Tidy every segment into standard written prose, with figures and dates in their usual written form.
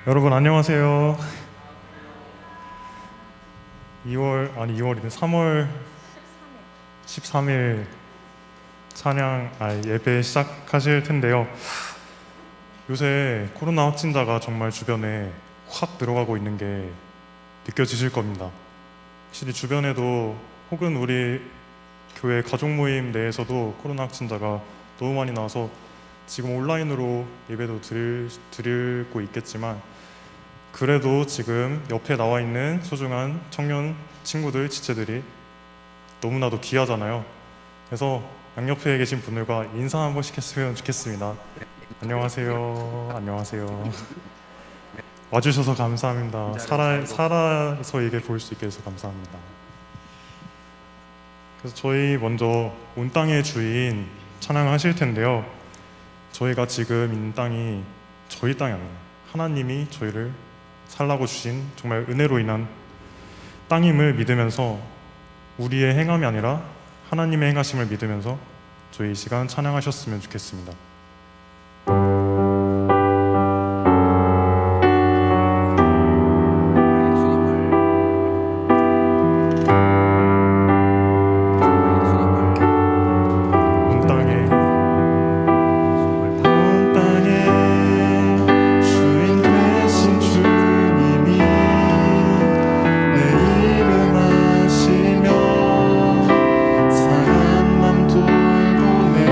여러분 안녕하세요. 2월이네 3월 13일 예배 시작하실 텐데요. 요새 코로나 확진자가 정말 주변에 확 늘어가고 있는 게 느껴지실 겁니다. 확실히 주변에도 혹은 우리 교회 가족 모임 내에서도 코로나 확진자가 너무 많이 나와서 지금 온라인으로 예배도 드리고 있겠지만, 그래도 지금 옆에 나와 있는 소중한 청년 친구들, 지체들이 너무나도 귀하잖아요. 그래서 양옆에 계신 분들과 인사 한 번씩 했으면 좋겠습니다. 안녕하세요. 안녕하세요. 와주셔서 감사합니다. 살아서 이게 볼 수 있게 해서 감사합니다. 그래서 저희 먼저 온 땅의 주인 찬양하실 텐데요. 저희가 지금 있는 땅이 저희 땅이 아니에요. 하나님이 저희를 살라고 주신 정말 은혜로 인한 땅임을 믿으면서, 우리의 행함이 아니라 하나님의 행하심을 믿으면서 저희 이 시간 찬양하셨으면 좋겠습니다. 사랑만 돌보네.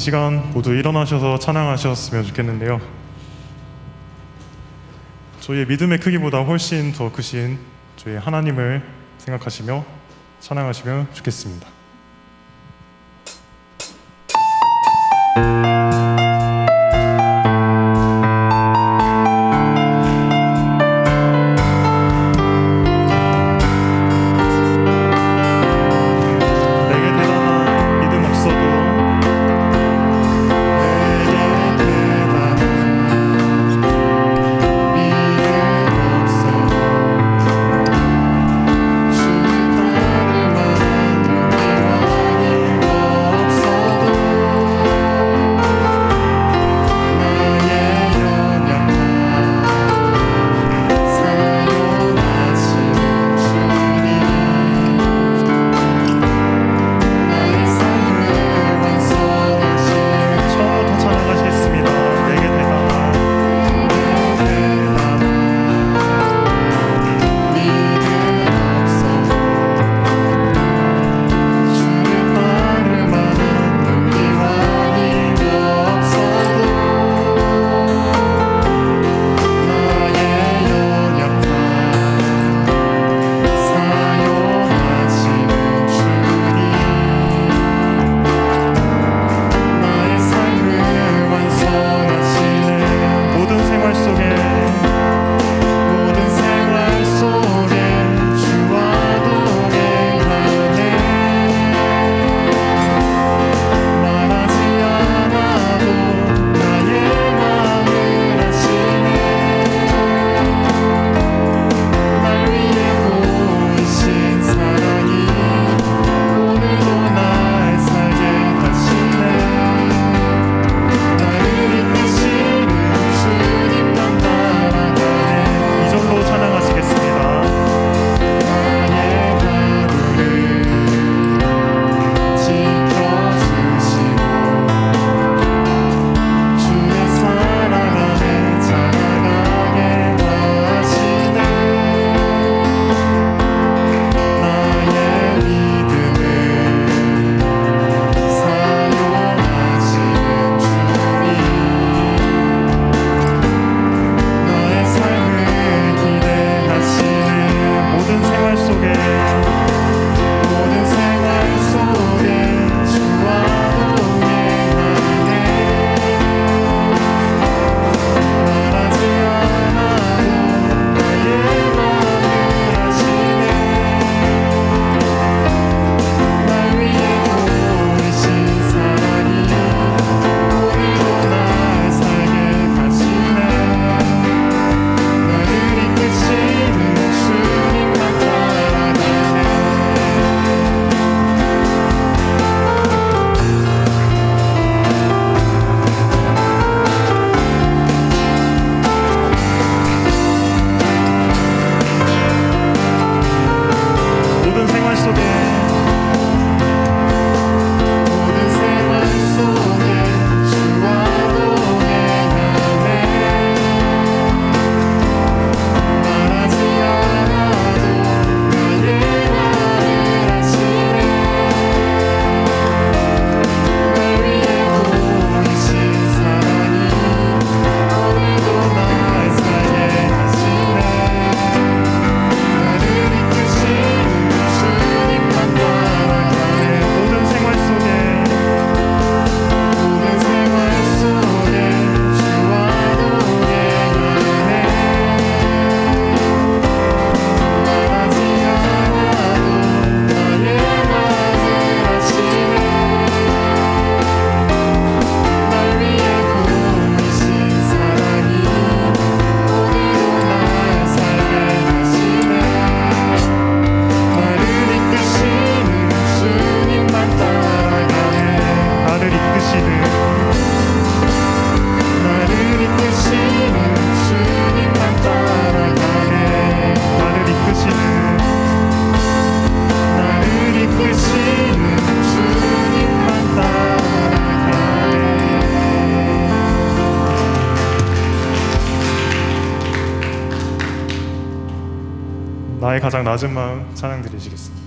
시간 모두 일어나셔서 찬양하셨으면 좋겠는데요. 저희의 믿음의 크기보다 훨씬 더 크신 저희 하나님을 생각하시며 찬양하시면 좋겠습니다. 나의 가장 낮은 마음 찬양 드리시겠습니다.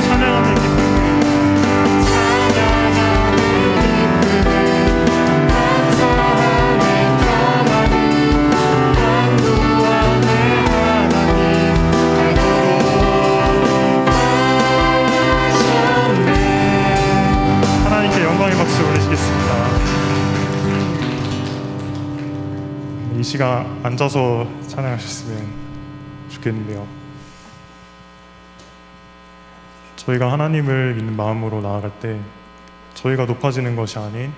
찬양하는 기쁨에 감사함을 전하니 만구원의 하나님 하셨네. 하나님께 영광의 박수 올리시겠습니다. 이 시간 앉아서 찬양하셨으면 좋겠는데요. 저희가 하나님을 믿는 마음으로 나아갈 때 저희가 높아지는 것이 아닌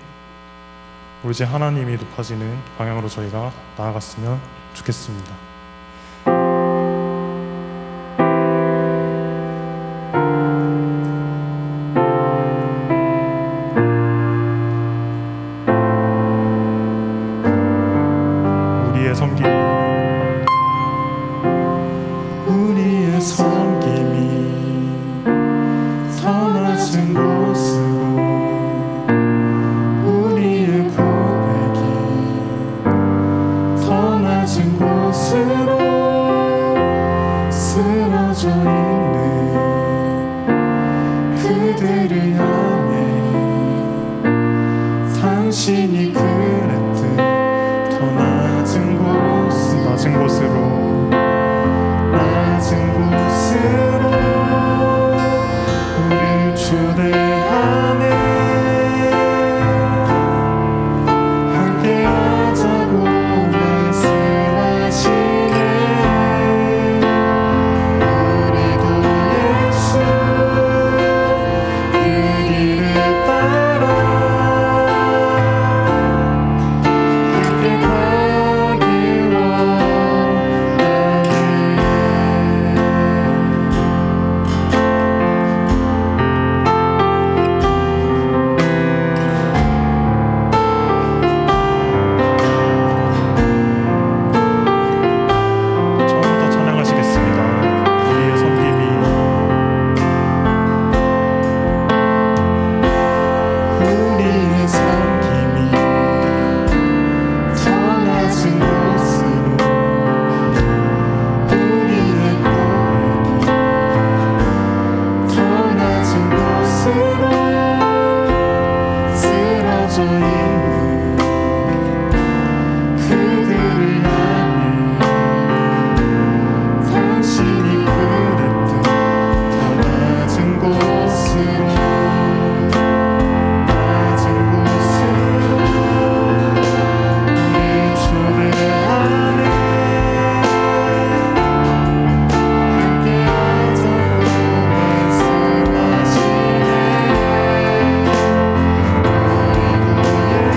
오로지 하나님이 높아지는 방향으로 저희가 나아갔으면 좋겠습니다. 우리의 섬김 우리의 섬김이 더 낮은 곳으로 우리의 고백이 더 낮은 곳으로 쓰러져 있는 그들을 향해 당신이 그랬듯 더 낮은 곳으로 낮은 곳으로 우릴 초대하네. 함께하자고 말씀하시네. 우리도 예수 그 길을 따라 함께 가길 원하네. 처음부터 찬양하시겠습니다. 우리의 섬김이 우리의 섬김이 더 낮은 곳으로 우리의 고백이 더 낮은 곳으로 쓰러져 있는 그들을 향해 당신이 그랬듯 더 낮은 곳으로 낮은 곳으로 우릴 초대하네. 함께하자고 말씀하시네. 우리도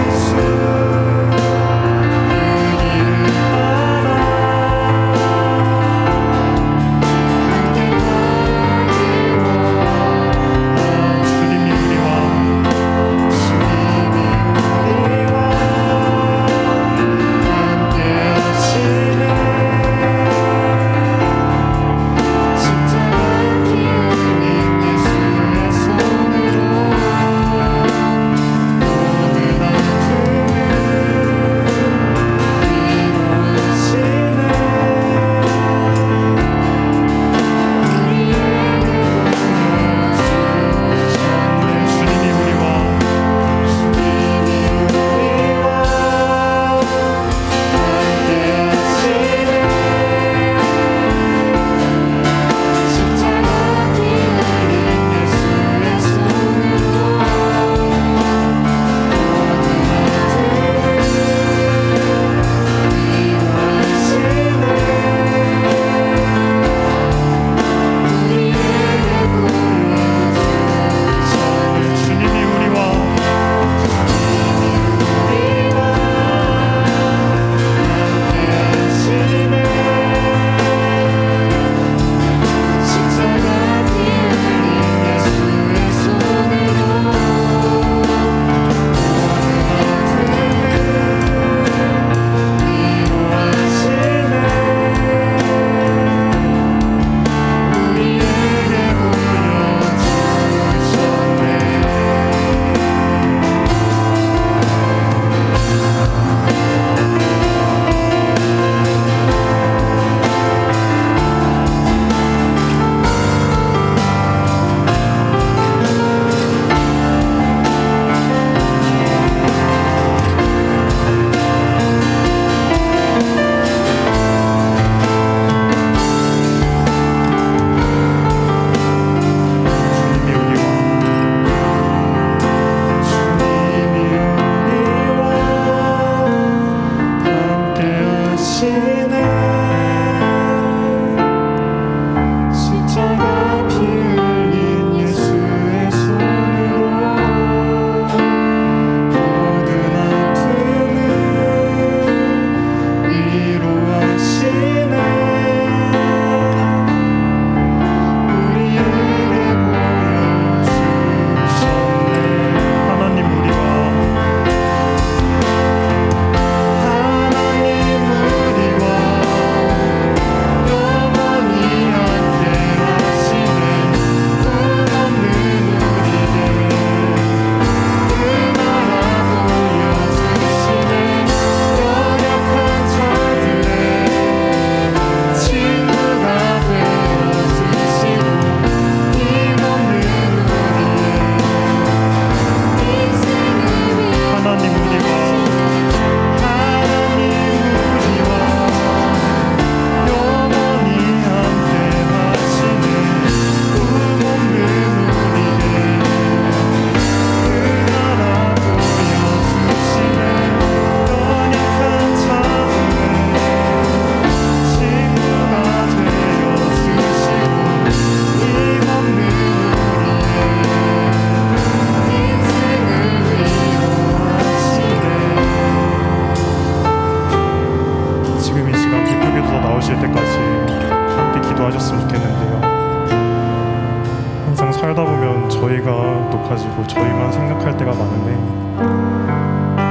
보면 저희가 높아지고 저희만 생각할 때가 많은데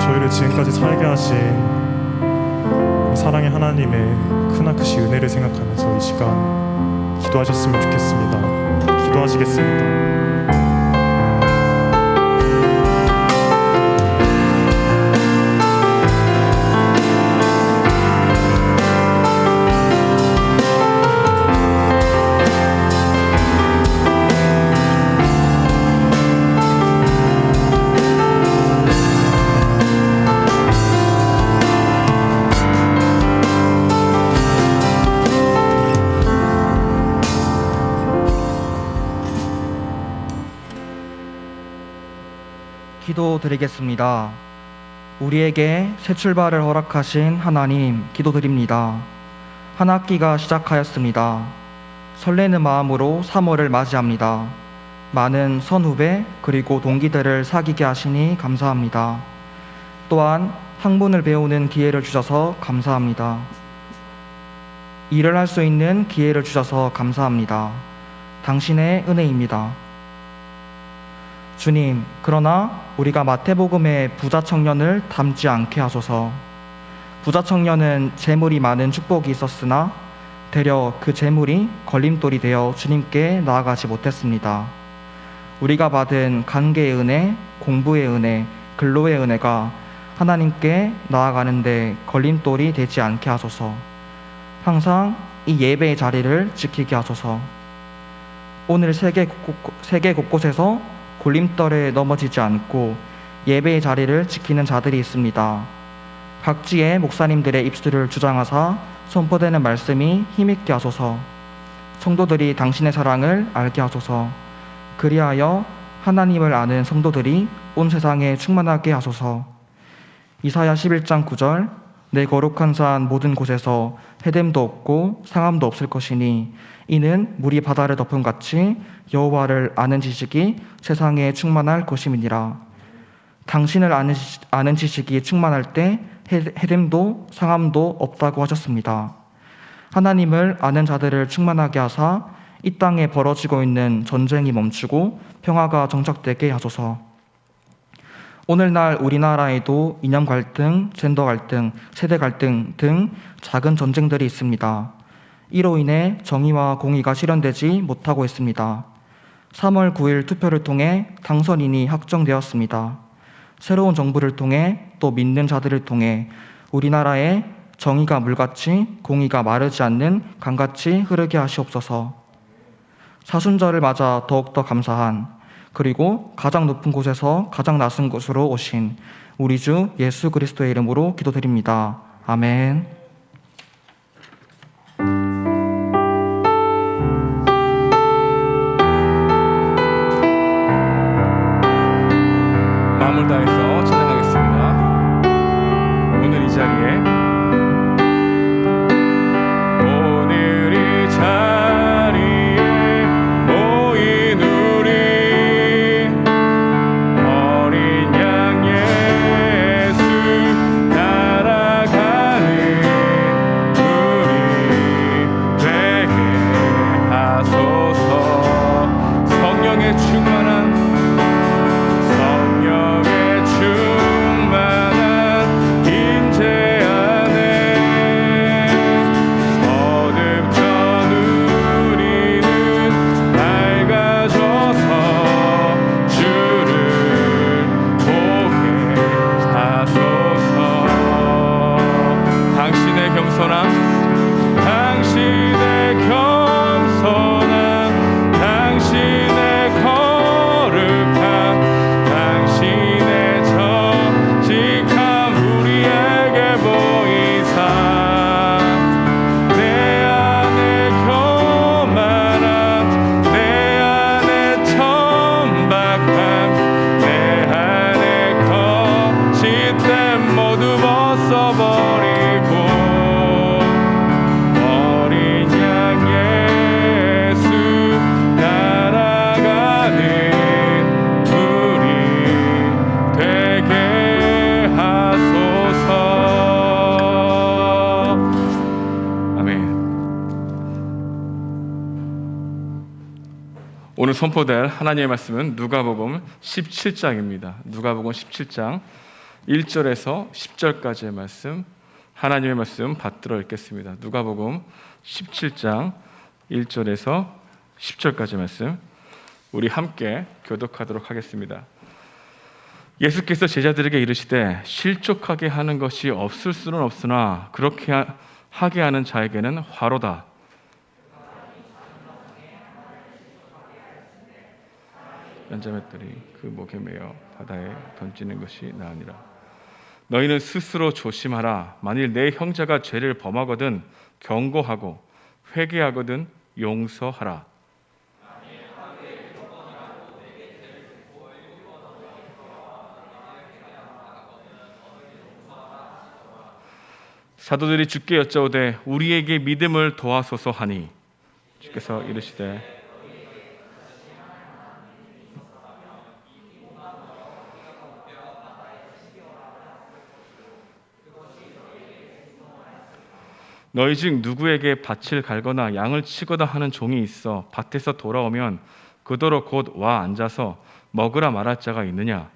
저희를 지금까지 살게 하신 사랑의 하나님의 크나크시 은혜를 생각하면서 이 시간 기도하셨으면 좋겠습니다. 기도하시겠습니다. 기도드리겠습니다. 우리에게 새 출발을 허락하신 하나님 기도드립니다. 한 학기가 시작하였습니다. 설레는 마음으로 3월을 맞이합니다. 많은 선후배 그리고 동기들을 사귀게 하시니 감사합니다. 또한 학문을 배우는 기회를 주셔서 감사합니다. 일을 할 수 있는 기회를 주셔서 감사합니다. 당신의 은혜입니다. 주님, 그러나 우리가 마태복음의 부자 청년을 닮지 않게 하소서. 부자 청년은 재물이 많은 축복이 있었으나 되려 그 재물이 걸림돌이 되어 주님께 나아가지 못했습니다. 우리가 받은 관계의 은혜, 공부의 은혜, 근로의 은혜가 하나님께 나아가는데 걸림돌이 되지 않게 하소서. 항상 이 예배의 자리를 지키게 하소서. 오늘 세계 곳곳에서 골림돌에 넘어지지 않고 예배의 자리를 지키는 자들이 있습니다. 각지의 목사님들의 입술을 주장하사 선포되는 말씀이 힘있게 하소서. 성도들이 당신의 사랑을 알게 하소서. 그리하여 하나님을 아는 성도들이 온 세상에 충만하게 하소서. 이사야 11장 9절 내 거룩한 산 모든 곳에서 해됨도 없고 상함도 없을 것이니 이는 물이 바다를 덮음 같이 여호와를 아는 지식이 세상에 충만할 것임이니라. 당신을 아는 지식이 충만할 때 해됨도 상함도 없다고 하셨습니다. 하나님을 아는 자들을 충만하게 하사 이 땅에 벌어지고 있는 전쟁이 멈추고 평화가 정착되게 하소서. 오늘날 우리나라에도 이념 갈등, 젠더 갈등, 세대 갈등 등 작은 전쟁들이 있습니다. 이로 인해 정의와 공의가 실현되지 못하고 있습니다. 3월 9일 투표를 통해 당선인이 확정되었습니다. 새로운 정부를 통해 또 믿는 자들을 통해 우리나라에 정의가 물같이 공의가 마르지 않는 강같이 흐르게 하시옵소서. 사순절을 맞아 더욱더 감사한 그리고 가장 높은 곳에서 가장 낮은 곳으로 오신 우리 주 예수 그리스도의 이름으로 기도드립니다. 아멘. 마음을 다해서 찬양하겠습니다. 오늘 이 자리에 오늘 이 자리에 모인 우리 어린 양 예수 따라가는 우리 되게 하소서. 성령의 충만한 당신의 겸손함, 당신의 오늘 선포될 하나님의 말씀은 누가복음 17장입니다. 누가복음 17장 1절에서 10절까지의 말씀, 하나님의 말씀 받들어 읽겠습니다. 누가복음 17장 1절에서 10절까지의 말씀, 우리 함께 교독하도록 하겠습니다. 예수께서 제자들에게 이르시되 실족하게 하는 것이 없을 수는 없으나 그렇게 하게 하는 자에게는 화로다. 연자맷돌이 그 목에 매어 바다에 던지는 것이 나으니라. 너희는 스스로 조심하라. 만일 내 형제가 죄를 범하거든 경고하고 회개하거든 용서하라. 사도들이 주께 여짜오되 우리에게 믿음을 도와소서 하니 주께서 이르시되 너희 중 누구에게 밭을 갈거나 양을 치거나 하는 종이 있어 밭에서 돌아오면 그더러 곧 와 앉아서 먹으라 말할 자가 있느냐?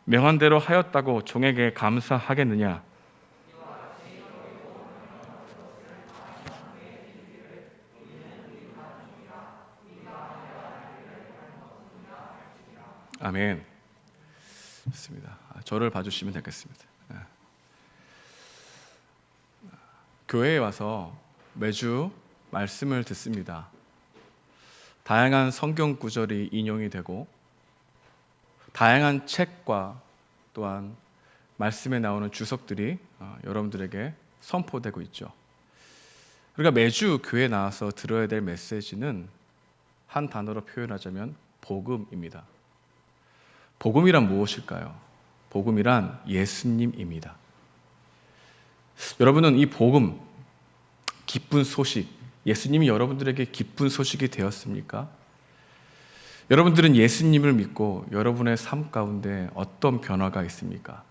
명한 대로 하였다고 종에게 감사하겠느냐? 아멘. 좋습니다. 저를 봐주시면 되겠습니다. 교회에 와서 매주 말씀을 듣습니다. 다양한 성경 구절이 인용이 되고 다양한 책과 또한 말씀에 나오는 주석들이 여러분들에게 선포되고 있죠. 우리가 매주 교회에 나와서 들어야 될 메시지는 한 단어로 표현하자면 복음입니다. 복음이란 무엇일까요? 복음이란 예수님입니다. 여러분은 이 복음, 기쁜 소식, 예수님이 여러분들에게 기쁜 소식이 되었습니까? 여러분들은 예수님을 믿고 여러분의 삶 가운데 어떤 변화가 있습니까?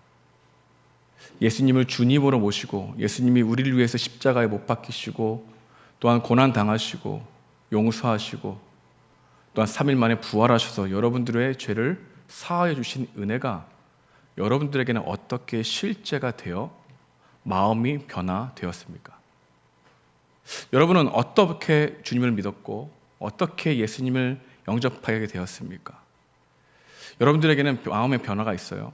예수님을 주님으로 모시고 예수님이 우리를 위해서 십자가에 못 박히시고 또한 고난 당하시고 용서하시고 또한 3일 만에 부활하셔서 여러분들의 죄를 사하여 주신 은혜가 여러분들에게는 어떻게 실제가 되어 마음이 변화되었습니까? 여러분은 어떻게 주님을 믿었고 어떻게 예수님을 영접하게 되었습니까? 여러분들에게는 마음의 변화가 있어요.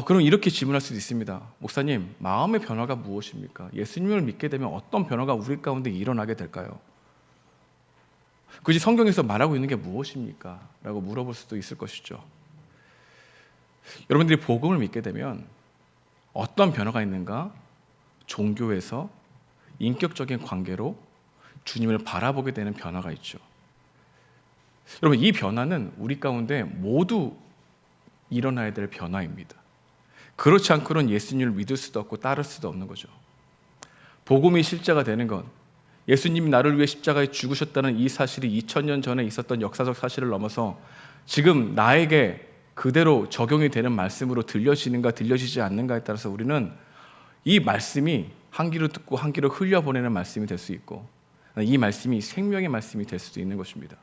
그럼 이렇게 질문할 수도 있습니다. 목사님, 마음의 변화가 무엇입니까? 예수님을 믿게 되면 어떤 변화가 우리 가운데 일어나게 될까요? 굳이 성경에서 말하고 있는 게 무엇입니까? 라고 물어볼 수도 있을 것이죠. 여러분들이 복음을 믿게 되면 어떤 변화가 있는가? 종교에서 인격적인 관계로 주님을 바라보게 되는 변화가 있죠. 여러분, 이 변화는 우리 가운데 모두 일어나야 될 변화입니다. 그렇지 않고는 예수님을 믿을 수도 없고 따를 수도 없는 거죠. 복음이 실제가 되는 건 예수님이 나를 위해 십자가에 죽으셨다는 이 사실이 2000년 전에 있었던 역사적 사실을 넘어서 지금 나에게 그대로 적용이 되는 말씀으로 들려지는가 들려지지 않는가에 따라서 우리는 이 말씀이 한 귀로 듣고 한 귀로 흘려보내는 말씀이 될 수 있고 이 말씀이 생명의 말씀이 될 수도 있는 것입니다.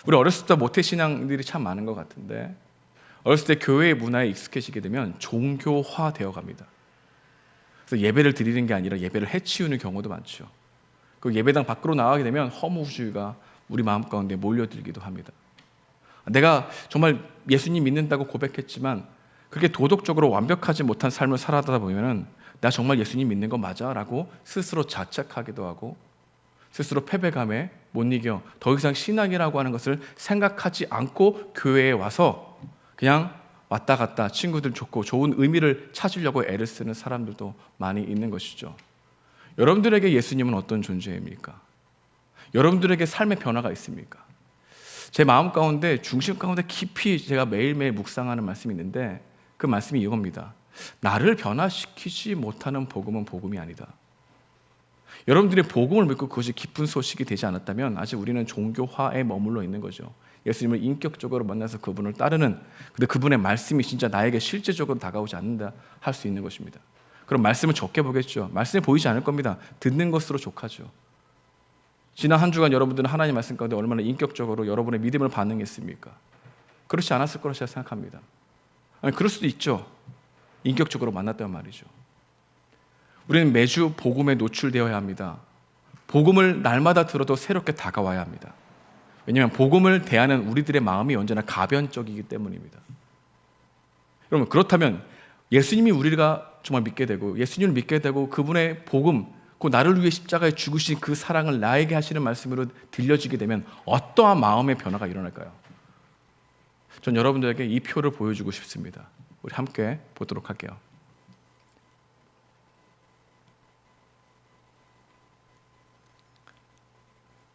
우리 어렸을 때 모태신앙들이 참 많은 것 같은데 어렸을 때 교회의 문화에 익숙해지게 되면 종교화되어 갑니다. 그래서 예배를 드리는 게 아니라 예배를 해치우는 경우도 많죠. 그 예배당 밖으로 나가게 되면 허무주의가 우리 마음 가운데 몰려들기도 합니다. 내가 정말 예수님 믿는다고 고백했지만 그렇게 도덕적으로 완벽하지 못한 삶을 살아다 보면 나 정말 예수님 믿는 거 맞아? 라고 스스로 자책하기도 하고 스스로 패배감에 못 이겨 더 이상 신앙이라고 하는 것을 생각하지 않고 교회에 와서 그냥 왔다 갔다 친구들 좋고 좋은 의미를 찾으려고 애를 쓰는 사람들도 많이 있는 것이죠. 여러분들에게 예수님은 어떤 존재입니까? 여러분들에게 삶의 변화가 있습니까? 제 마음 가운데 중심 가운데 깊이 제가 매일매일 묵상하는 말씀이 있는데 그 말씀이 이겁니다. 나를 변화시키지 못하는 복음은 복음이 아니다. 여러분들이 복음을 믿고 그것이 기쁜 소식이 되지 않았다면 아직 우리는 종교화에 머물러 있는 거죠. 예수님을 인격적으로 만나서 그분을 따르는, 근데 그분의 말씀이 진짜 나에게 실제적으로 다가오지 않는다 할 수 있는 것입니다. 그럼 말씀을 적게 보겠죠. 말씀이 보이지 않을 겁니다. 듣는 것으로 족하죠. 지난 한 주간 여러분들은 하나님 말씀 가운데 얼마나 인격적으로 여러분의 믿음을 반응했습니까? 그렇지 않았을 거라 제가 생각합니다. 아니, 그럴 수도 있죠. 인격적으로 만났단 말이죠. 우리는 매주 복음에 노출되어야 합니다. 복음을 날마다 들어도 새롭게 다가와야 합니다. 왜냐하면 복음을 대하는 우리들의 마음이 언제나 가변적이기 때문입니다. 여러분, 그렇다면 예수님이 우리가 정말 믿게 되고 예수님을 믿게 되고 그분의 복음, 그 나를 위해 십자가에 죽으신 그 사랑을 나에게 하시는 말씀으로 들려지게 되면 어떠한 마음의 변화가 일어날까요? 전 여러분들에게 이 표를 보여주고 싶습니다. 우리 함께 보도록 할게요.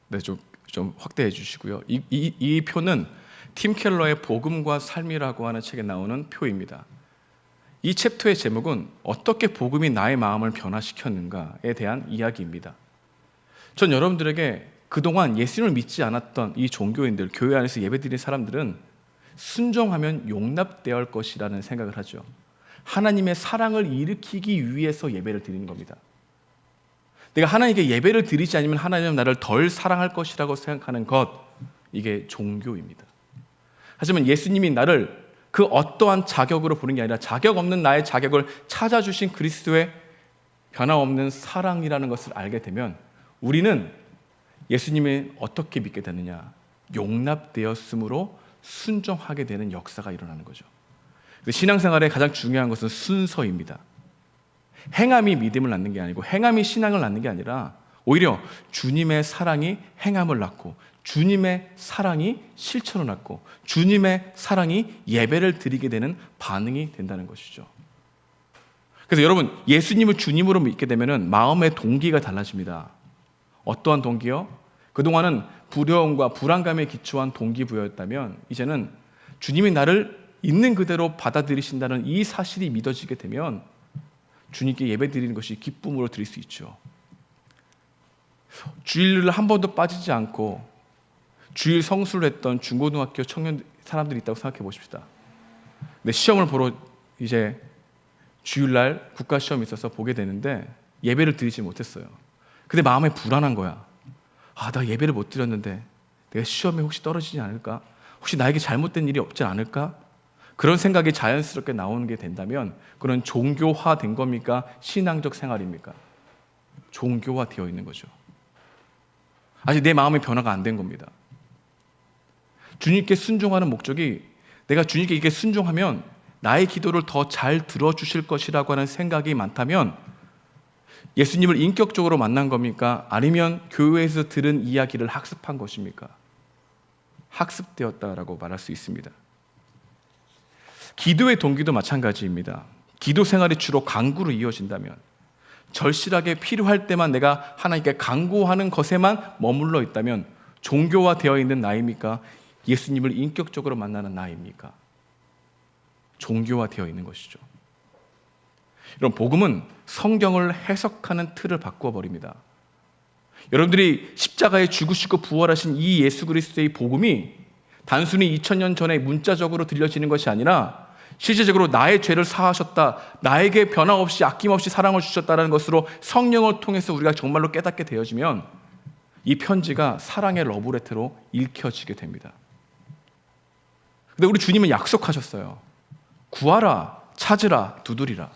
네, 좀 확대해 주시고요. 이 표는 팀 켈러의 복음과 삶이라고 하는 책에 나오는 표입니다. 이 챕터의 제목은 어떻게 복음이 나의 마음을 변화시켰는가에 대한 이야기입니다. 전 여러분들에게 그동안 예수님을 믿지 않았던 이 종교인들, 교회 안에서 예배드리는 사람들은 순종하면 용납되어야 할 것이라는 생각을 하죠. 하나님의 사랑을 일으키기 위해서 예배를 드리는 겁니다. 내가 하나님께 예배를 드리지 않으면 하나님은 나를 덜 사랑할 것이라고 생각하는 것, 이게 종교입니다. 하지만 예수님이 나를 그 어떠한 자격으로 보는 게 아니라 자격 없는 나의 자격을 찾아주신 그리스도의 변함없는 사랑이라는 것을 알게 되면 우리는 예수님을 어떻게 믿게 되느냐? 용납되었으므로 순종하게 되는 역사가 일어나는 거죠. 신앙생활의 가장 중요한 것은 순서입니다. 행함이 믿음을 낳는 게 아니고 행함이 신앙을 낳는 게 아니라 오히려 주님의 사랑이 행함을 낳고 주님의 사랑이 실천을 낳고 주님의 사랑이 예배를 드리게 되는 반응이 된다는 것이죠. 그래서 여러분, 예수님을 주님으로 믿게 되면 마음의 동기가 달라집니다. 어떠한 동기요? 그동안은 두려움과 불안감에 기초한 동기부여였다면 이제는 주님이 나를 있는 그대로 받아들이신다는 이 사실이 믿어지게 되면 주님께 예배드리는 것이 기쁨으로 드릴 수 있죠. 주일을 한 번도 빠지지 않고 주일 성수를 했던 중고등학교 청년 사람들이 있다고 생각해 보십시다. 근데 시험을 보러 이제 주일날 국가시험이 있어서 보게 되는데 예배를 드리지 못했어요. 근데 마음에 불안한 거야. 나 예배를 못 드렸는데 내가 시험에 혹시 떨어지지 않을까? 혹시 나에게 잘못된 일이 없지 않을까? 그런 생각이 자연스럽게 나오는 게 된다면 그런 종교화된 겁니까? 신앙적 생활입니까? 종교화되어 있는 거죠. 아직 내 마음의 변화가 안 된 겁니다. 주님께 순종하는 목적이 내가 주님께 이렇게 순종하면 나의 기도를 더 잘 들어주실 것이라고 하는 생각이 많다면 예수님을 인격적으로 만난 겁니까? 아니면 교회에서 들은 이야기를 학습한 것입니까? 학습되었다라고 말할 수 있습니다. 기도의 동기도 마찬가지입니다. 기도 생활이 주로 간구로 이어진다면 절실하게 필요할 때만 내가 하나님께 간구하는 것에만 머물러 있다면 종교화되어 있는 나입니까? 예수님을 인격적으로 만나는 나입니까? 종교화되어 있는 것이죠. 여러분, 복음은 성경을 해석하는 틀을 바꾸어 버립니다. 여러분들이 십자가에 죽으시고 부활하신 이 예수 그리스도의 복음이 단순히 2000년 전에 문자적으로 들려지는 것이 아니라 실제적으로 나의 죄를 사하셨다, 나에게 변함없이 아낌없이 사랑을 주셨다는 것으로 성령을 통해서 우리가 정말로 깨닫게 되어지면 이 편지가 사랑의 러브레터로 읽혀지게 됩니다. 근데 우리 주님은 약속하셨어요. 구하라, 찾으라, 두드리라.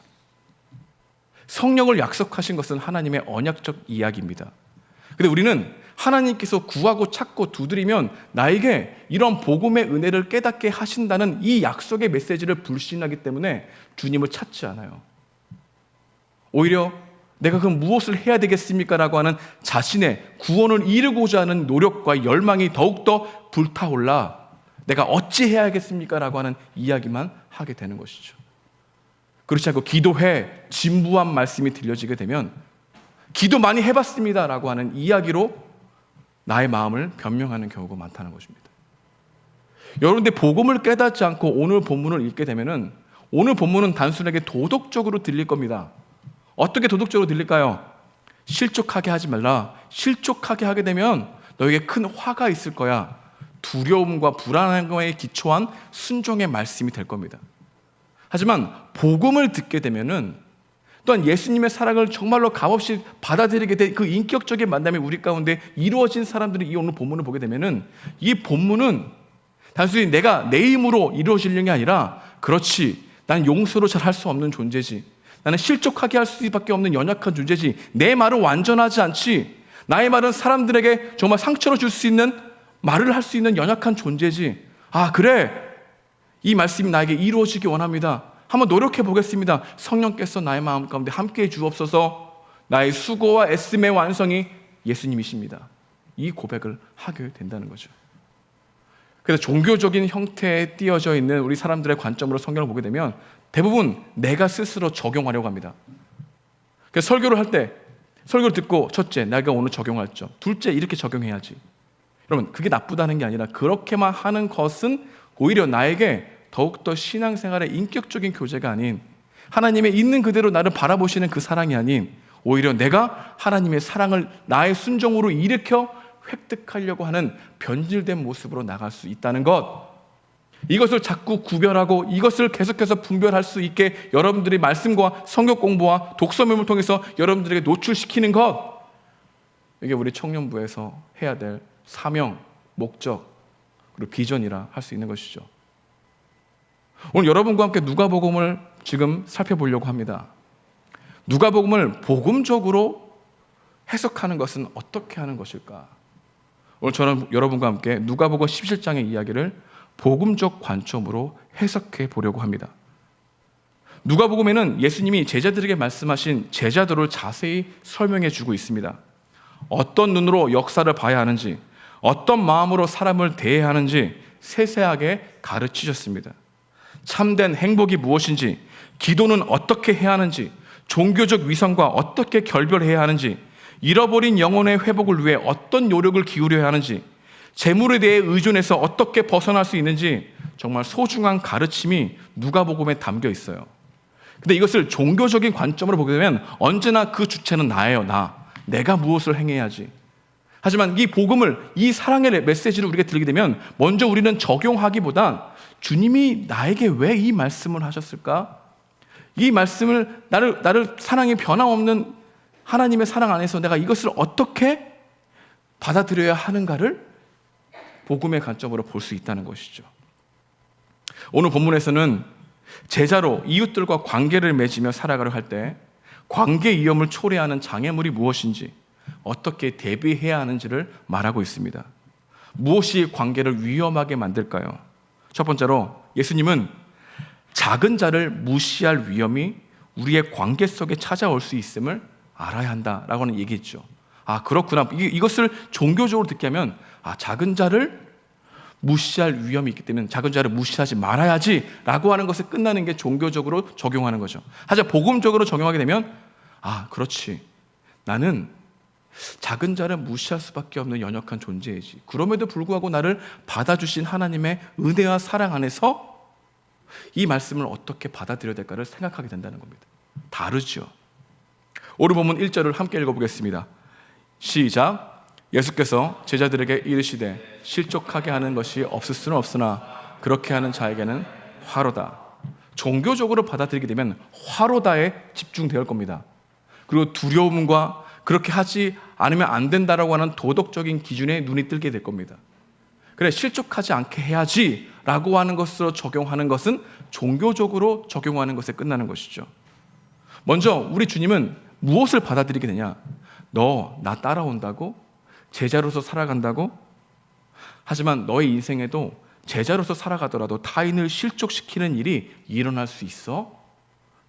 성령을 약속하신 것은 하나님의 언약적 이야기입니다. 근데 우리는 하나님께서 구하고 찾고 두드리면 나에게 이런 복음의 은혜를 깨닫게 하신다는 이 약속의 메시지를 불신하기 때문에 주님을 찾지 않아요. 오히려 내가 그럼 무엇을 해야 되겠습니까? 라고 하는 자신의 구원을 이루고자 하는 노력과 열망이 더욱더 불타올라 내가 어찌 해야겠습니까? 라고 하는 이야기만 하게 되는 것이죠. 그렇지 않고 기도해 진부한 말씀이 들려지게 되면 기도 많이 해봤습니다 라고 하는 이야기로 나의 마음을 변명하는 경우가 많다는 것입니다. 여러분들 복음을 깨닫지 않고 오늘 본문을 읽게 되면은 오늘 본문은 단순하게 도덕적으로 들릴 겁니다. 어떻게 도덕적으로 들릴까요? 실족하게 하지 말라. 실족하게 하게 되면 너에게 큰 화가 있을 거야. 두려움과 불안함에 기초한 순종의 말씀이 될 겁니다. 하지만 복음을 듣게 되면은 또한 예수님의 사랑을 정말로 값없이 받아들이게 된 그 인격적인 만남이 우리 가운데 이루어진 사람들이 이 오늘 본문을 보게 되면은 이 본문은 단순히 내가 내 힘으로 이루어지는 게 아니라 그렇지, 난 용서로 잘 할 수 없는 존재지, 나는 실족하게 할 수밖에 없는 연약한 존재지, 내 말은 완전하지 않지, 나의 말은 사람들에게 정말 상처를 줄 수 있는 말을 할 수 있는 연약한 존재지. 아 그래, 이 말씀이 나에게 이루어지기 원합니다. 한번 노력해 보겠습니다. 성령께서 나의 마음 가운데 함께해 주옵소서. 나의 수고와 애씀의 완성이 예수님이십니다. 이 고백을 하게 된다는 거죠. 그래서 종교적인 형태에 띄어져 있는 우리 사람들의 관점으로 성경을 보게 되면 대부분 내가 스스로 적용하려고 합니다. 그래서 설교를 할 때 설교를 듣고 첫째, 내가 오늘 적용할 점, 둘째, 이렇게 적용해야지. 여러분, 그게 나쁘다는 게 아니라 그렇게만 하는 것은 오히려 나에게 더욱더 신앙생활의 인격적인 교제가 아닌, 하나님의 있는 그대로 나를 바라보시는 그 사랑이 아닌, 오히려 내가 하나님의 사랑을 나의 순종으로 일으켜 획득하려고 하는 변질된 모습으로 나갈 수 있다는 것, 이것을 자꾸 구별하고 이것을 계속해서 분별할 수 있게 여러분들이 말씀과 성경 공부와 독서 모임을 통해서 여러분들에게 노출시키는 것, 이게 우리 청년부에서 해야 될 사명, 목적, 그리고 비전이라 할 수 있는 것이죠. 오늘 여러분과 함께 누가복음을 지금 살펴보려고 합니다. 누가복음을 복음적으로 해석하는 것은 어떻게 하는 것일까? 오늘 저는 여러분과 함께 누가복음 17장의 이야기를 복음적 관점으로 해석해 보려고 합니다. 누가복음에는 예수님이 제자들에게 말씀하신 제자도를 자세히 설명해 주고 있습니다. 어떤 눈으로 역사를 봐야 하는지, 어떤 마음으로 사람을 대해야 하는지 세세하게 가르치셨습니다. 참된 행복이 무엇인지, 기도는 어떻게 해야 하는지, 종교적 위선과 어떻게 결별해야 하는지, 잃어버린 영혼의 회복을 위해 어떤 노력을 기울여야 하는지, 재물에 대해 의존해서 어떻게 벗어날 수 있는지, 정말 소중한 가르침이 누가복음에 담겨 있어요. 근데 이것을 종교적인 관점으로 보게 되면 언제나 그 주체는 나예요. 내가 무엇을 행해야지. 하지만 이 복음을, 이 사랑의 메시지를 우리가 들게 되면 먼저 우리는 적용하기보단 주님이 나에게 왜 이 말씀을 하셨을까? 이 말씀을 나를 사랑의 변함없는 하나님의 사랑 안에서 내가 이것을 어떻게 받아들여야 하는가를 복음의 관점으로 볼 수 있다는 것이죠. 오늘 본문에서는 제자로 이웃들과 관계를 맺으며 살아가려 할 때 관계 위험을 초래하는 장애물이 무엇인지, 어떻게 대비해야 하는지를 말하고 있습니다. 무엇이 관계를 위험하게 만들까요? 첫 번째로 예수님은 작은 자를 무시할 위험이 우리의 관계 속에 찾아올 수 있음을 알아야 한다라고 하는 얘기했죠. 아 그렇구나. 이것을 종교적으로 듣게 하면 작은 자를 무시할 위험이 있기 때문에 작은 자를 무시하지 말아야지라고 하는 것에 끝나는 게 종교적으로 적용하는 거죠. 하지만 복음적으로 적용하게 되면 그렇지. 나는 작은 자를 무시할 수밖에 없는 연약한 존재이지. 그럼에도 불구하고 나를 받아주신 하나님의 은혜와 사랑 안에서 이 말씀을 어떻게 받아들여야 될까를 생각하게 된다는 겁니다. 다르죠. 오늘 본문 1절을 함께 읽어보겠습니다. 시작. 예수께서 제자들에게 이르시되 실족하게 하는 것이 없을 수는 없으나 그렇게 하는 자에게는 화로다. 종교적으로 받아들이게 되면 화로다에 집중될 겁니다. 그리고 두려움과 그렇게 하지 않으면 안 된다라고 하는 도덕적인 기준에 눈이 뜨게 될 겁니다. 그래, 실족하지 않게 해야지 라고 하는 것으로 적용하는 것은 종교적으로 적용하는 것에 끝나는 것이죠. 먼저 우리 주님은 무엇을 받아들이게 되냐? 너 나 따라온다고? 제자로서 살아간다고? 하지만 너의 인생에도 제자로서 살아가더라도 타인을 실족시키는 일이 일어날 수 있어?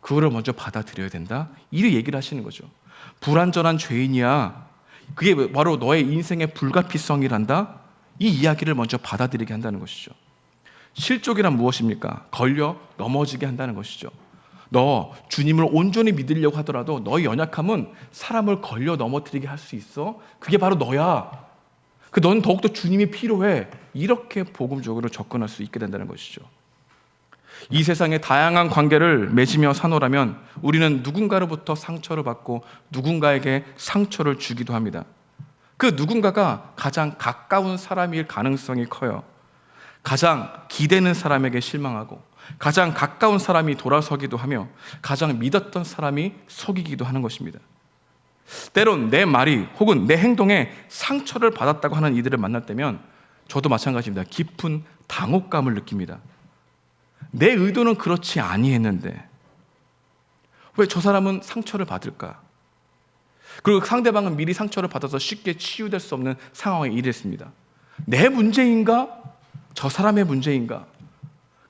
그거를 먼저 받아들여야 된다? 이 얘기를 하시는 거죠. 불완전한 죄인이야. 그게 바로 너의 인생의 불가피성이란다? 이 이야기를 먼저 받아들이게 한다는 것이죠. 실족이란 무엇입니까? 걸려 넘어지게 한다는 것이죠. 너 주님을 온전히 믿으려고 하더라도 너의 연약함은 사람을 걸려 넘어뜨리게 할 수 있어. 그게 바로 너야. 너는 더욱더 주님이 필요해. 이렇게 복음적으로 접근할 수 있게 된다는 것이죠. 이 세상의 다양한 관계를 맺으며 사노라면 우리는 누군가로부터 상처를 받고 누군가에게 상처를 주기도 합니다. 그 누군가가 가장 가까운 사람일 가능성이 커요. 가장 기대는 사람에게 실망하고 가장 가까운 사람이 돌아서기도 하며 가장 믿었던 사람이 속이기도 하는 것입니다. 때론 내 말이 혹은 내 행동에 상처를 받았다고 하는 이들을 만날 때면 저도 마찬가지입니다. 깊은 당혹감을 느낍니다. 내 의도는 그렇지 아니했는데 왜 저 사람은 상처를 받을까? 그리고 상대방은 미리 상처를 받아서 쉽게 치유될 수 없는 상황에 이르렀습니다. 내 문제인가? 저 사람의 문제인가?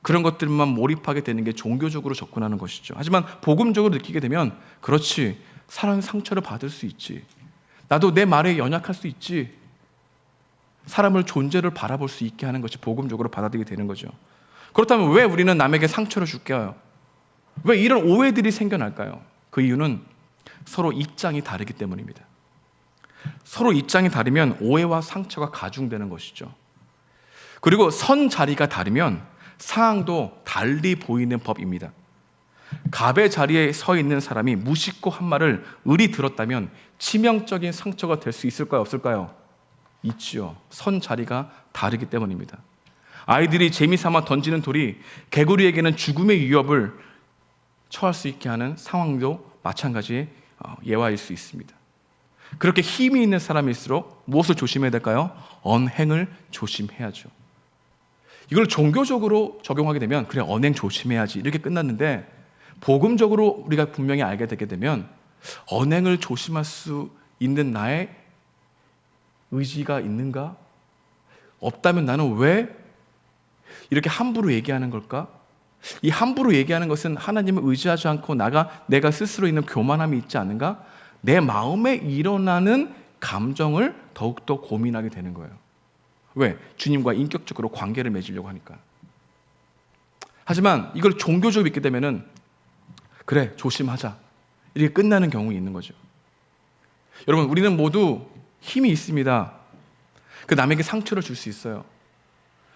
그런 것들만 몰입하게 되는 게 종교적으로 접근하는 것이죠. 하지만 복음적으로 느끼게 되면 그렇지, 사람은 상처를 받을 수 있지. 나도 내 말에 연약할 수 있지. 사람을 존재를 바라볼 수 있게 하는 것이 복음적으로 받아들이게 되는 거죠. 그렇다면 왜 우리는 남에게 상처를 줄까요? 왜 이런 오해들이 생겨날까요? 그 이유는 서로 입장이 다르기 때문입니다. 서로 입장이 다르면 오해와 상처가 가중되는 것이죠. 그리고 선 자리가 다르면 상황도 달리 보이는 법입니다. 갑의 자리에 서 있는 사람이 무심코 한 말을 의리 들었다면 치명적인 상처가 될 수 있을까요? 없을까요? 있지요. 선 자리가 다르기 때문입니다. 아이들이 재미삼아 던지는 돌이 개구리에게는 죽음의 위협을 처할 수 있게 하는 상황도 마찬가지의 예화일 수 있습니다. 그렇게 힘이 있는 사람일수록 무엇을 조심해야 될까요? 언행을 조심해야죠. 이걸 종교적으로 적용하게 되면 그래, 언행 조심해야지 이렇게 끝났는데, 복음적으로 우리가 분명히 알게 되게 되면 언행을 조심할 수 있는 나의 의지가 있는가? 없다면 나는 왜 이렇게 함부로 얘기하는 걸까? 이 함부로 얘기하는 것은 하나님을 의지하지 않고 내가 스스로 있는 교만함이 있지 않은가? 내 마음에 일어나는 감정을 더욱더 고민하게 되는 거예요. 왜? 주님과 인격적으로 관계를 맺으려고 하니까. 하지만 이걸 종교적으로 믿게 되면은 그래, 조심하자 이렇게 끝나는 경우가 있는 거죠. 여러분, 우리는 모두 힘이 있습니다. 그 남에게 상처를 줄 수 있어요.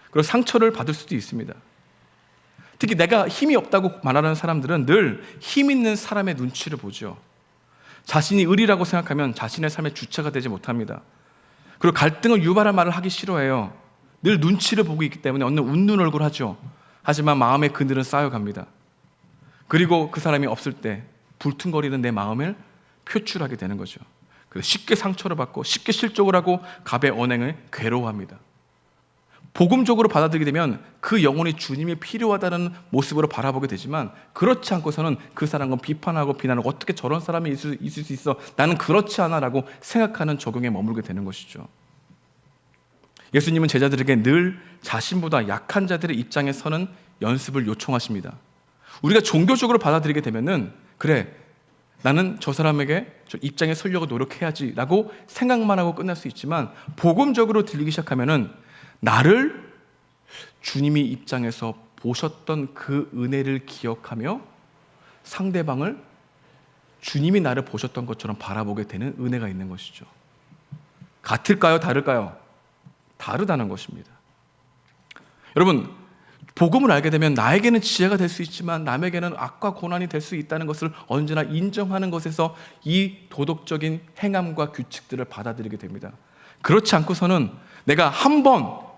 그리고 상처를 받을 수도 있습니다. 특히 내가 힘이 없다고 말하는 사람들은 늘 힘 있는 사람의 눈치를 보죠. 자신이 의리라고 생각하면 자신의 삶의 주체가 되지 못합니다. 그리고 갈등을 유발할 말을 하기 싫어해요. 늘 눈치를 보고 있기 때문에 어느 웃는 얼굴 하죠. 하지만 마음의 그늘은 쌓여갑니다. 그리고 그 사람이 없을 때 불퉁거리는 내 마음을 표출하게 되는 거죠. 그래서 쉽게 상처를 받고 쉽게 실족을 하고 갑의 언행을 괴로워합니다. 복음적으로 받아들이게 되면 그 영혼이 주님이 필요하다는 모습으로 바라보게 되지만, 그렇지 않고서는 그 사람은 비판하고 비난하고 어떻게 저런 사람이 있을 수 있어, 나는 그렇지 않아 라고 생각하는 적용에 머물게 되는 것이죠. 예수님은 제자들에게 늘 자신보다 약한 자들의 입장에 서는 연습을 요청하십니다. 우리가 종교적으로 받아들이게 되면은 그래, 나는 저 사람에게 저 입장에 서려고 노력해야지 라고 생각만 하고 끝날 수 있지만, 복음적으로 들리기 시작하면은 나를 주님이 입장에서 보셨던 그 은혜를 기억하며 상대방을 주님이 나를 보셨던 것처럼 바라보게 되는 은혜가 있는 것이죠. 같을까요? 다를까요? 다르다는 것입니다. 여러분, 복음을 알게 되면 나에게는 지혜가 될 수 있지만 남에게는 악과 고난이 될 수 있다는 것을 언제나 인정하는 것에서 이 도덕적인 행함과 규칙들을 받아들이게 됩니다. 그렇지 않고서는 내가 한번